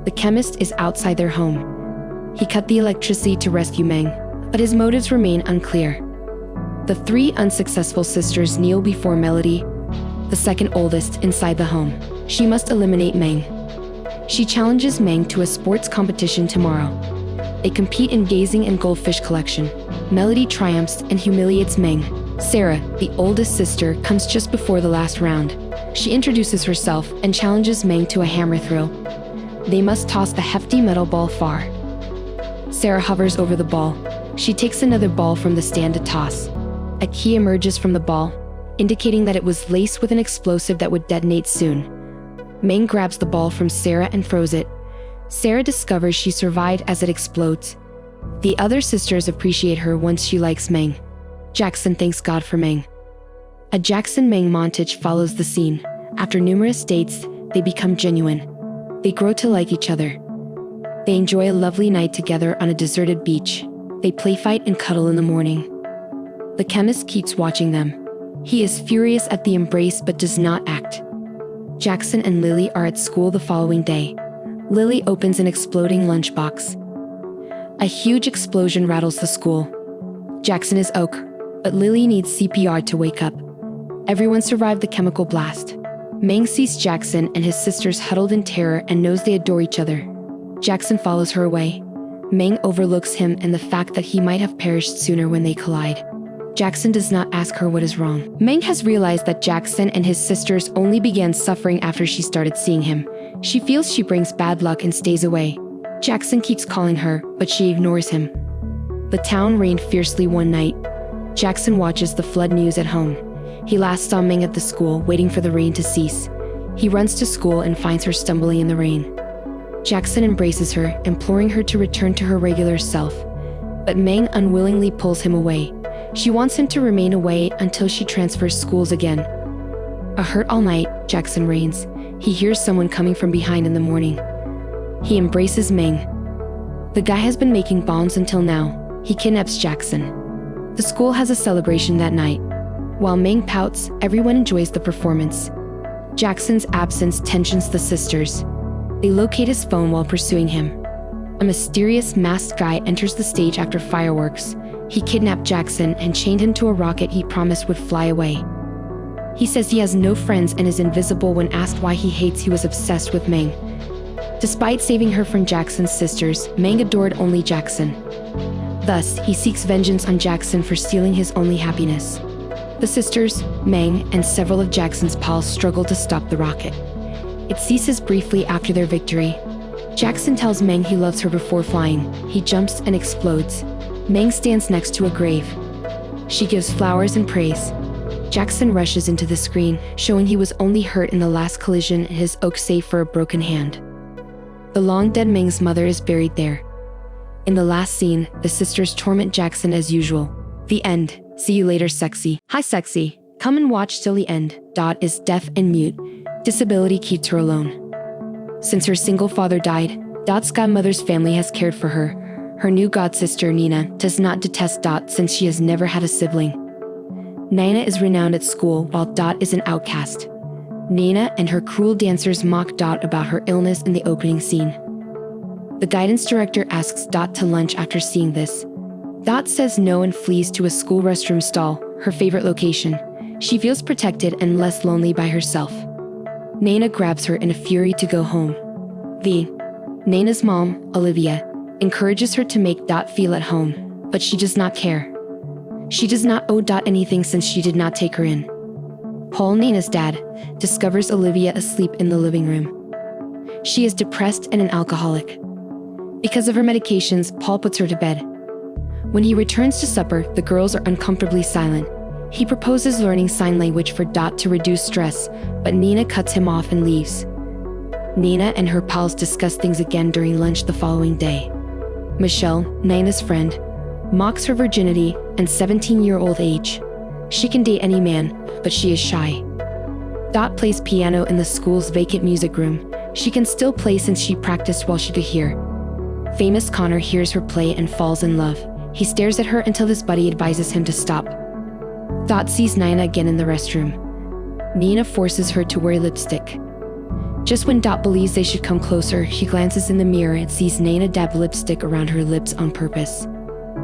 The chemist is outside their home. He cut the electricity to rescue Meng, but his motives remain unclear. The 3 unsuccessful sisters kneel before Melody, the second oldest, inside the home. She must eliminate Meng. She challenges Meng to a sports competition tomorrow. They compete in gazing and goldfish collection. Melody triumphs and humiliates Meng. Sarah, the oldest sister, comes just before the last round. She introduces herself and challenges Meng to a hammer throw. They must toss the hefty metal ball far. Sarah hovers over the ball. She takes another ball from the stand to toss. A key emerges from the ball, indicating that it was laced with an explosive that would detonate soon. Meng grabs the ball from Sarah and throws it. Sarah discovers she survived as it explodes. The other sisters appreciate her once she likes Meng. Jackson thanks God for Meng. A Jackson-Meng montage follows the scene. After numerous dates, they become genuine. They grow to like each other. They enjoy a lovely night together on a deserted beach. They play fight and cuddle in the morning. The chemist keeps watching them. He is furious at the embrace but does not act. Jackson and Lily are at school the following day. Lily opens an exploding lunchbox. A huge explosion rattles the school. Jackson is OK, but Lily needs CPR to wake up. Everyone survived the chemical blast. Meng sees Jackson and his sisters huddled in terror and knows they adore each other. Jackson follows her away. Meng overlooks him and the fact that he might have perished sooner when they collide. Jackson does not ask her what is wrong. Meng has realized that Jackson and his sisters only began suffering after she started seeing him. She feels she brings bad luck and stays away. Jackson keeps calling her, but she ignores him. The town rained fiercely one night. Jackson watches the flood news at home. He last saw Meng at the school, waiting for the rain to cease. He runs to school and finds her stumbling in the rain. Jackson embraces her, imploring her to return to her regular self. But Meng unwillingly pulls him away. She wants him to remain away until she transfers schools again. A hurt all night, Jackson reigns. He hears someone coming from behind in the morning. He embraces Meng. The guy has been making bombs until now. He kidnaps Jackson. The school has a celebration that night. While Meng pouts, everyone enjoys the performance. Jackson's absence tensions the sisters. They locate his phone while pursuing him. A mysterious masked guy enters the stage after fireworks. He kidnapped Jackson and chained him to a rocket he promised would fly away. He says he has no friends and is invisible. When asked why he hates, he was obsessed with Meng. Despite saving her from Jackson's sisters, Meng adored only Jackson. Thus, he seeks vengeance on Jackson for stealing his only happiness. The sisters, Meng, and several of Jackson's pals struggle to stop the rocket. It ceases briefly after their victory. Jackson tells Meng he loves her before flying. He jumps and explodes. Meng stands next to a grave. She gives flowers and prays. Jackson rushes into the screen, showing he was only hurt in the last collision and his oak save for a broken hand. The long-dead Meng's mother is buried there. In the last scene, the sisters torment Jackson as usual. The end. See you later, sexy. Hi, sexy. Come and watch till the end. Dot is deaf and mute. Disability keeps her alone. Since her single father died, Dot's godmother's family has cared for her. Her new godsister, Nina, does not detest Dot since she has never had a sibling. Nina is renowned at school while Dot is an outcast. Nina and her cruel dancers mock Dot about her illness in the opening scene. The guidance director asks Dot to lunch after seeing this. Dot says no and flees to a school restroom stall, her favorite location. She feels protected and less lonely by herself. Nina grabs her in a fury to go home. Nina's mom, Olivia, encourages her to make Dot feel at home, but she does not care. She does not owe Dot anything since she did not take her in. Paul, Nina's dad, discovers Olivia asleep in the living room. She is depressed and an alcoholic. Because of her medications, Paul puts her to bed. When he returns to supper, the girls are uncomfortably silent. He proposes learning sign language for Dot to reduce stress, but Nina cuts him off and leaves. Nina and her pals discuss things again during lunch the following day. Michelle, Nina's friend, mocks her virginity and 17-year-old age. She can date any man, but she is shy. Dot plays piano in the school's vacant music room. She can still play since she practiced while she could hear. Famous Connor hears her play and falls in love. He stares at her until his buddy advises him to stop. Dot sees Nina again in the restroom. Nina forces her to wear lipstick. Just when Dot believes they should come closer, she glances in the mirror and sees Nina dab lipstick around her lips on purpose.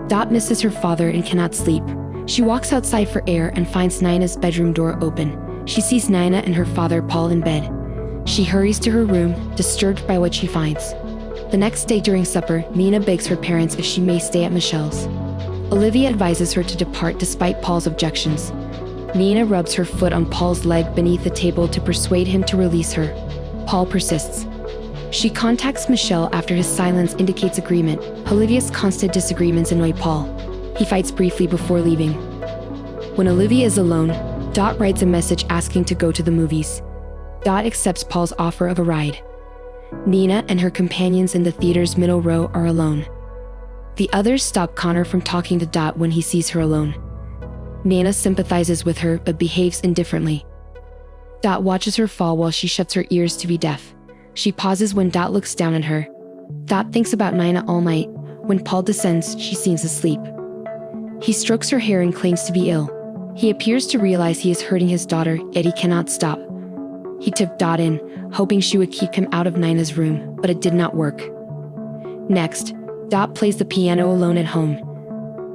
Dot misses her father and cannot sleep. She walks outside for air and finds Nina's bedroom door open. She sees Nina and her father Paul in bed. She hurries to her room, disturbed by what she finds. The next day during supper, Nina begs her parents if she may stay at Michelle's. Olivia advises her to depart despite Paul's objections. Nina rubs her foot on Paul's leg beneath the table to persuade him to release her. Paul persists. She contacts Michelle after his silence indicates agreement. Olivia's constant disagreements annoy Paul. He fights briefly before leaving. When Olivia is alone, Dot writes a message asking to go to the movies. Dot accepts Paul's offer of a ride. Nina and her companions in the theater's middle row are alone. The others stop Connor from talking to Dot when he sees her alone. Nana sympathizes with her but behaves indifferently. Dot watches her fall while she shuts her ears to be deaf. She pauses when Dot looks down at her. Dot thinks about Nina all night. When Paul descends, she seems asleep. He strokes her hair and claims to be ill. He appears to realize he is hurting his daughter, yet he cannot stop. He took Dot in, hoping she would keep him out of Nina's room, but it did not work. Next, Dot plays the piano alone at home.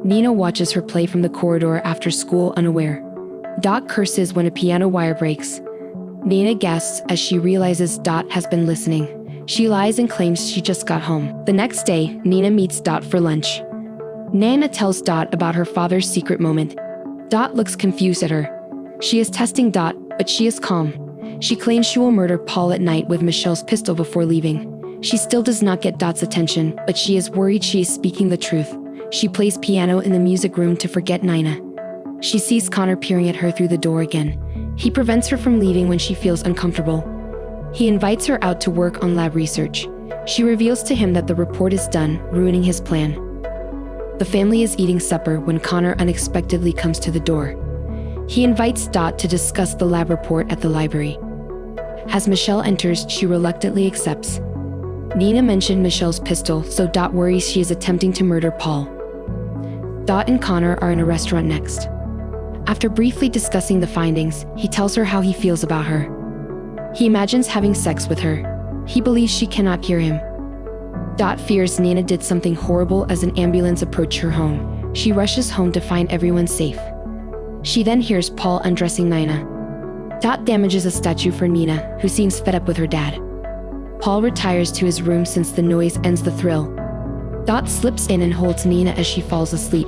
Nina watches her play from the corridor after school unaware. Dot curses when a piano wire breaks. Nina gasps as she realizes Dot has been listening. She lies and claims she just got home. The next day, Nina meets Dot for lunch. Nana tells Dot about her father's secret moment. Dot looks confused at her. She is testing Dot, but she is calm. She claims she will murder Paul at night with Michelle's pistol before leaving. She still does not get Dot's attention, but she is worried she is speaking the truth. She plays piano in the music room to forget Nina. She sees Connor peering at her through the door again. He prevents her from leaving when she feels uncomfortable. He invites her out to work on lab research. She reveals to him that the report is done, ruining his plan. The family is eating supper when Connor unexpectedly comes to the door. He invites Dot to discuss the lab report at the library. As Michelle enters, she reluctantly accepts. Nina mentioned Michelle's pistol, so Dot worries she is attempting to murder Paul. Dot and Connor are in a restaurant next. After briefly discussing the findings, he tells her how he feels about her. He imagines having sex with her. He believes she cannot hear him. Dot fears Nina did something horrible as an ambulance approached her home. She rushes home to find everyone safe. She then hears Paul undressing Nina. Dot damages a statue for Nina, who seems fed up with her dad. Paul retires to his room since the noise ends the thrill. Dot slips in and holds Nina as she falls asleep.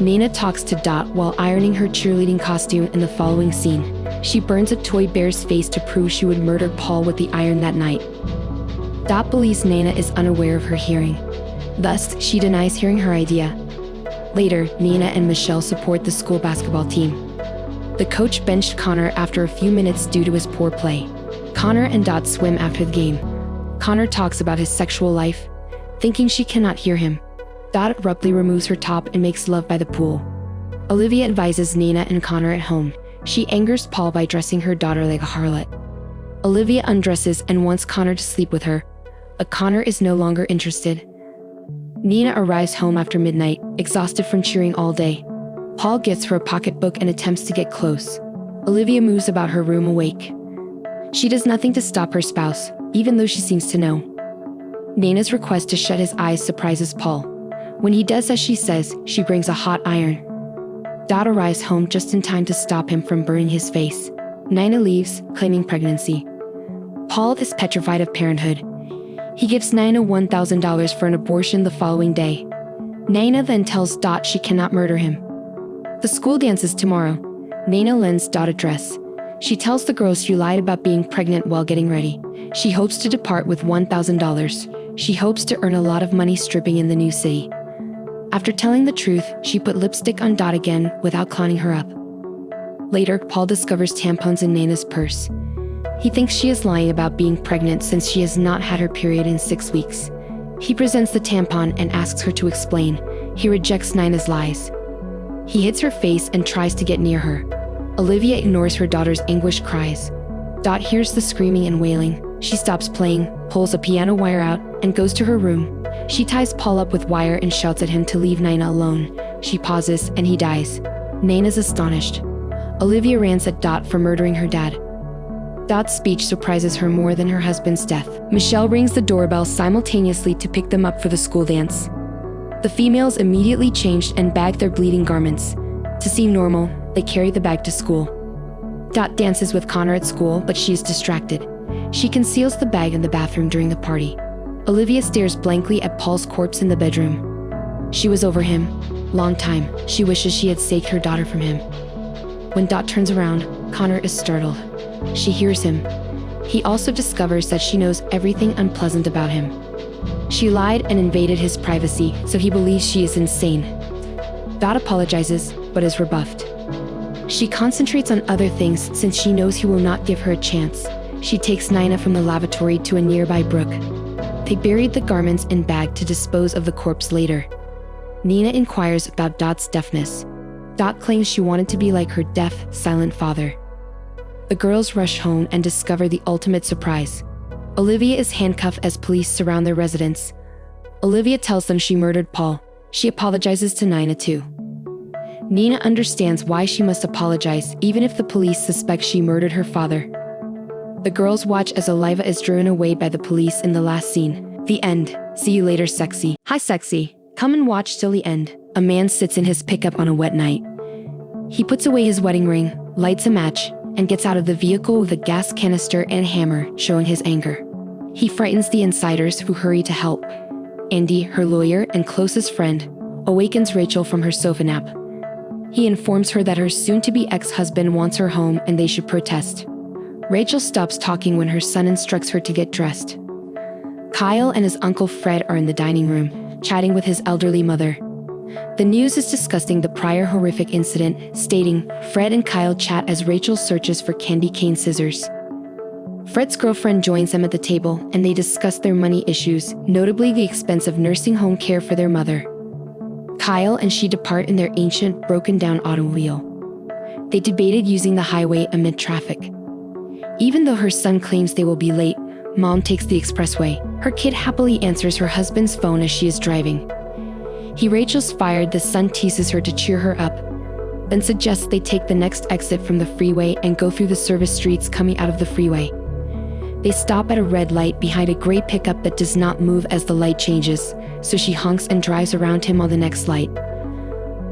Nina talks to Dot while ironing her cheerleading costume in the following scene. She burns a toy bear's face to prove she would murder Paul with the iron that night. Dot believes Nina is unaware of her hearing. Thus, she denies hearing her idea. Later, Nina and Michelle support the school basketball team. The coach benched Connor after a few minutes due to his poor play. Connor and Dot swim after the game. Connor talks about his sexual life, thinking she cannot hear him. Dot abruptly removes her top and makes love by the pool. Olivia advises Nina and Connor at home. She angers Paul by dressing her daughter like a harlot. Olivia undresses and wants Connor to sleep with her, but Connor is no longer interested. Nina arrives home after midnight, exhausted from cheering all day. Paul gives her a pocketbook and attempts to get close. Olivia moves about her room awake. She does nothing to stop her spouse, even though she seems to know. Nina's request to shut his eyes surprises Paul. When he does as she says, she brings a hot iron. Dot arrives home just in time to stop him from burning his face. Nina leaves, claiming pregnancy. Paul is petrified of parenthood. He gives Nina $1,000 for an abortion the following day. Nina then tells Dot she cannot murder him. The school dance is tomorrow. Nina lends Dot a dress. She tells the girls she lied about being pregnant while getting ready. She hopes to depart with $1,000. She hopes to earn a lot of money stripping in the new city. After telling the truth, she put lipstick on Dot again without clowning her up. Later, Paul discovers tampons in Nina's purse. He thinks she is lying about being pregnant since she has not had her period in 6 weeks. He presents the tampon and asks her to explain. He rejects Nina's lies. He hits her face and tries to get near her. Olivia ignores her daughter's anguished cries. Dot hears the screaming and wailing. She stops playing, pulls a piano wire out, and goes to her room. She ties Paul up with wire and shouts at him to leave Nina alone. She pauses, and he dies. Nina's astonished. Olivia rants at Dot for murdering her dad. Dot's speech surprises her more than her husband's death. Michelle rings the doorbell simultaneously to pick them up for the school dance. The females immediately changed and bagged their bleeding garments. To seem normal, they carry the bag to school. Dot dances with Connor at school, but she is distracted. She conceals the bag in the bathroom during the party. Olivia stares blankly at Paul's corpse in the bedroom. She was over him. Long time. She wishes she had saved her daughter from him. When Dot turns around, Connor is startled. She hears him. He also discovers that she knows everything unpleasant about him. She lied and invaded his privacy, so he believes she is insane. Dot apologizes, but is rebuffed. She concentrates on other things since she knows he will not give her a chance. She takes Nina from the lavatory to a nearby brook. They buried the garments in bag to dispose of the corpse later. Nina inquires about Dot's deafness. Dot claims she wanted to be like her deaf, silent father. The girls rush home and discover the ultimate surprise. Olivia is handcuffed as police surround their residence. Olivia tells them she murdered Paul. She apologizes to Nina too. Nina understands why she must apologize even if the police suspect she murdered her father. The girls watch as Oliva is driven away by the police in the last scene. The end. See you later, sexy. Hi, sexy. Come and watch till the end. A man sits in his pickup on a wet night. He puts away his wedding ring, lights a match, and gets out of the vehicle with a gas canister and a hammer, showing his anger. He frightens the insiders who hurry to help. Andy, her lawyer and closest friend, awakens Rachel from her sofa nap. He informs her that her soon-to-be ex-husband wants her home and they should protest. Rachel stops talking when her son instructs her to get dressed. Kyle and his uncle Fred are in the dining room, chatting with his elderly mother. The news is discussing the prior horrific incident, stating Fred and Kyle chat as Rachel searches for candy cane scissors. Fred's girlfriend joins them at the table and they discuss their money issues, notably the expense of nursing home care for their mother. Kyle and she depart in their ancient, broken-down automobile. They debated using the highway amid traffic. Even though her son claims they will be late, Mom takes the expressway. Her kid happily answers her husband's phone as she is driving. Rachel's fired, the son teases her to cheer her up, then suggests they take the next exit from the freeway and go through the service streets coming out of the freeway. They stop at a red light behind a gray pickup that does not move as the light changes, so she honks and drives around him on the next light.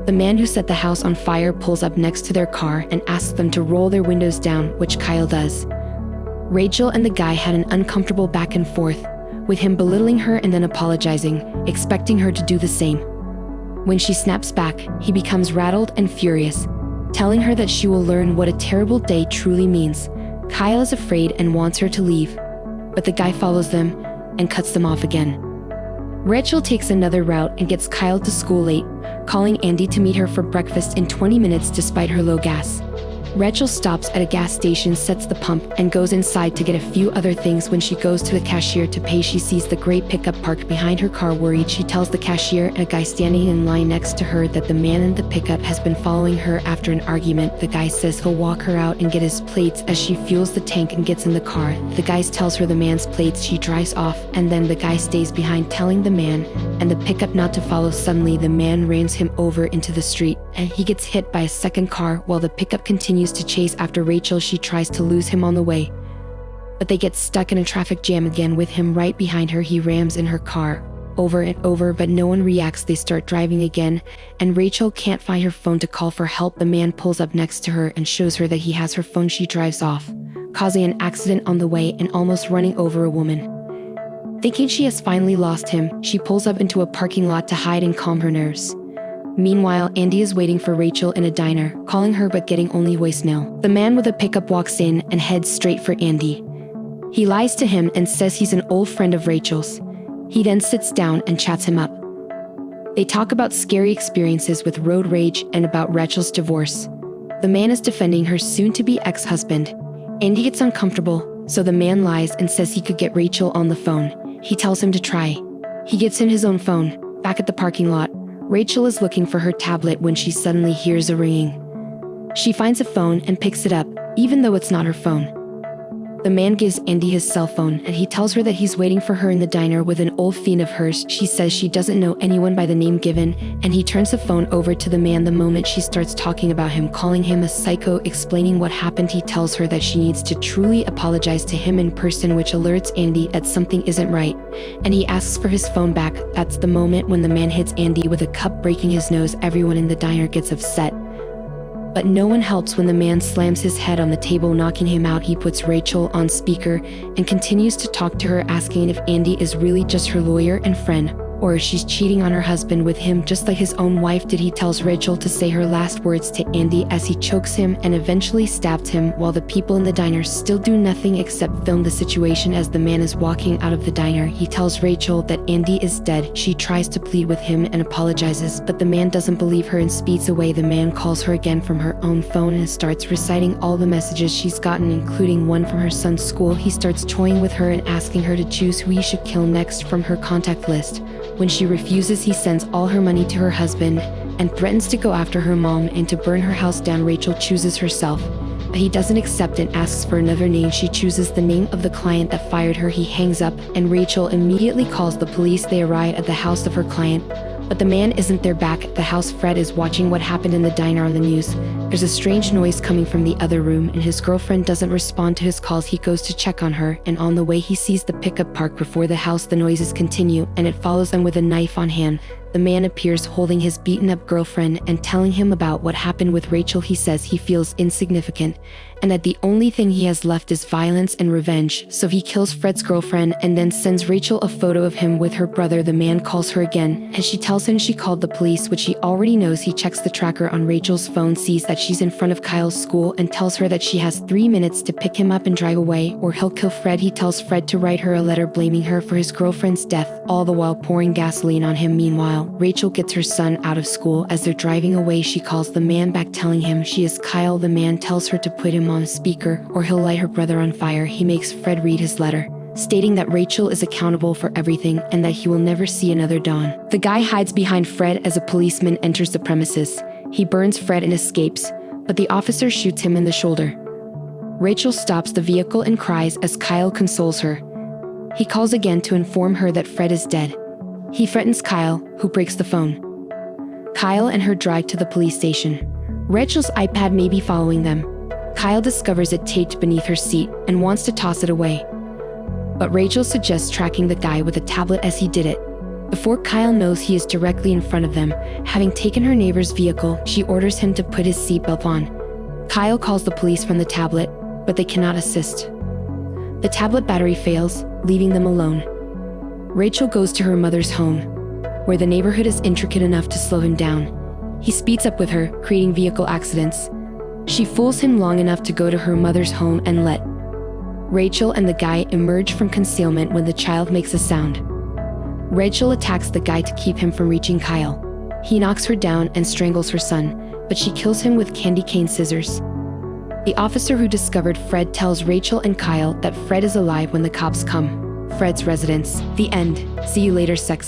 The man who set the house on fire pulls up next to their car and asks them to roll their windows down, which Kyle does. Rachel and the guy had an uncomfortable back and forth, with him belittling her and then apologizing, expecting her to do the same. When she snaps back, he becomes rattled and furious, telling her that she will learn what a terrible day truly means. Kyle is afraid and wants her to leave, but the guy follows them and cuts them off again. Rachel takes another route and gets Kyle to school late, calling Andy to meet her for breakfast in 20 minutes despite her low gas. Rachel stops at a gas station, sets the pump, and goes inside to get a few other things. When she goes to the cashier to pay, she sees the gray pickup parked behind her car. Worried, she tells the cashier and a guy standing in line next to her that the man in the pickup has been following her. After an argument, the guy says he'll walk her out and get his plates. As she fuels the tank and gets in the car, the guy tells her the man's plates. She drives off, and then the guy stays behind, telling the man and the pickup not to follow. Suddenly, the man rams him over into the street, and he gets hit by a second car while the pickup continues to chase after Rachel. She tries to lose him on the way, but they get stuck in a traffic jam again with him right behind her. He rams in her car over and over, but no one reacts. They start driving again, and Rachel can't find her phone to call for help. The man pulls up next to her and shows her that he has her phone. She drives off, causing an accident on the way and almost running over a woman. Thinking she has finally lost him, she pulls up into a parking lot to hide and calm her nerves. Meanwhile, Andy is waiting for Rachel in a diner, calling her but getting only voicemail. The man with a pickup walks in and heads straight for Andy. He lies to him and says he's an old friend of Rachel's. He then sits down and chats him up. They talk about scary experiences with road rage and about Rachel's divorce. The man is defending her soon-to-be ex-husband. Andy gets uncomfortable, so the man lies and says he could get Rachel on the phone. He tells him to try. He gives him his own phone. Back at the parking lot, Rachel is looking for her tablet when she suddenly hears a ringing. She finds a phone and picks it up, even though it's not her phone. The man gives Andy his cell phone and he tells her that he's waiting for her in the diner with an old fiend of hers. She says she doesn't know anyone by the name given, and he turns the phone over to the man the moment she starts talking about him, calling him a psycho. Explaining what happened, he tells her that she needs to truly apologize to him in person, which alerts Andy that something isn't right, and he asks for his phone back. That's the moment when the man hits Andy with a cup, breaking his nose. Everyone in the diner gets upset, but no one helps when the man slams his head on the table, knocking him out. He puts Rachel on speaker and continues to talk to her, asking if Andy is really just her lawyer and friend, or if she's cheating on her husband with him just like his own wife did. He tells Rachel to say her last words to Andy as he chokes him and eventually stabs him, while the people in the diner still do nothing except film the situation. As the man is walking out of the diner, he tells Rachel that Andy is dead. She tries to plead with him and apologizes, but the man doesn't believe her and speeds away. The man calls her again from her own phone and starts reciting all the messages she's gotten, including one from her son's school. He starts toying with her and asking her to choose who he should kill next from her contact list. When she refuses, he sends all her money to her husband and threatens to go after her mom and to burn her house down. Rachel chooses herself, but he doesn't accept and asks for another name. She chooses the name of the client that fired her. He hangs up and Rachel immediately calls the police. They arrive at the house of her client, but the man isn't there. Back at the house, Fred is watching what happened in the diner on the news. There's a strange noise coming from the other room and his girlfriend doesn't respond to his calls. He goes to check on her, and on the way he sees the pickup parked before the house. The noises continue and it follows them with a knife on hand. The man appears holding his beaten-up girlfriend and telling him about what happened with Rachel. He says he feels insignificant and that the only thing he has left is violence and revenge, so he kills Fred's girlfriend and then sends Rachel a photo of him with her brother. The man calls her again and she tells him she called the police, which he already knows. He checks the tracker on Rachel's phone, sees that she's in front of Kyle's school, and tells her that she has 3 minutes to pick him up and drive away or he'll kill Fred. He tells Fred to write her a letter blaming her for his girlfriend's death, all the while pouring gasoline on him. Meanwhile, Rachel gets her son out of school. As they're driving away, she calls the man back telling him she is Kyle. The man tells her to put him on speaker or he'll light her brother on fire. He makes Fred read his letter, stating that Rachel is accountable for everything and that he will never see another dawn. The guy hides behind Fred as a policeman enters the premises. He burns Fred and escapes, but the officer shoots him in the shoulder. Rachel stops the vehicle and cries as Kyle consoles her. He calls again to inform her that Fred is dead. He threatens Kyle, who breaks the phone. Kyle and her drive to the police station. Rachel's iPad may be following them. Kyle discovers it taped beneath her seat and wants to toss it away, but Rachel suggests tracking the guy with a tablet as he did it. Before Kyle knows, he is directly in front of them. Having taken her neighbor's vehicle, she orders him to put his seatbelt on. Kyle calls the police from the tablet, but they cannot assist. The tablet battery fails, leaving them alone. Rachel goes to her mother's home, where the neighborhood is intricate enough to slow him down. He speeds up with her, creating vehicle accidents. She fools him long enough to go to her mother's home and let Rachel and the guy emerge from concealment when the child makes a sound. Rachel attacks the guy to keep him from reaching Kyle. He knocks her down and strangles her son, but she kills him with candy cane scissors. The officer who discovered Fred tells Rachel and Kyle that Fred is alive when the cops come. Fred's residence. The end. See you later, sexy.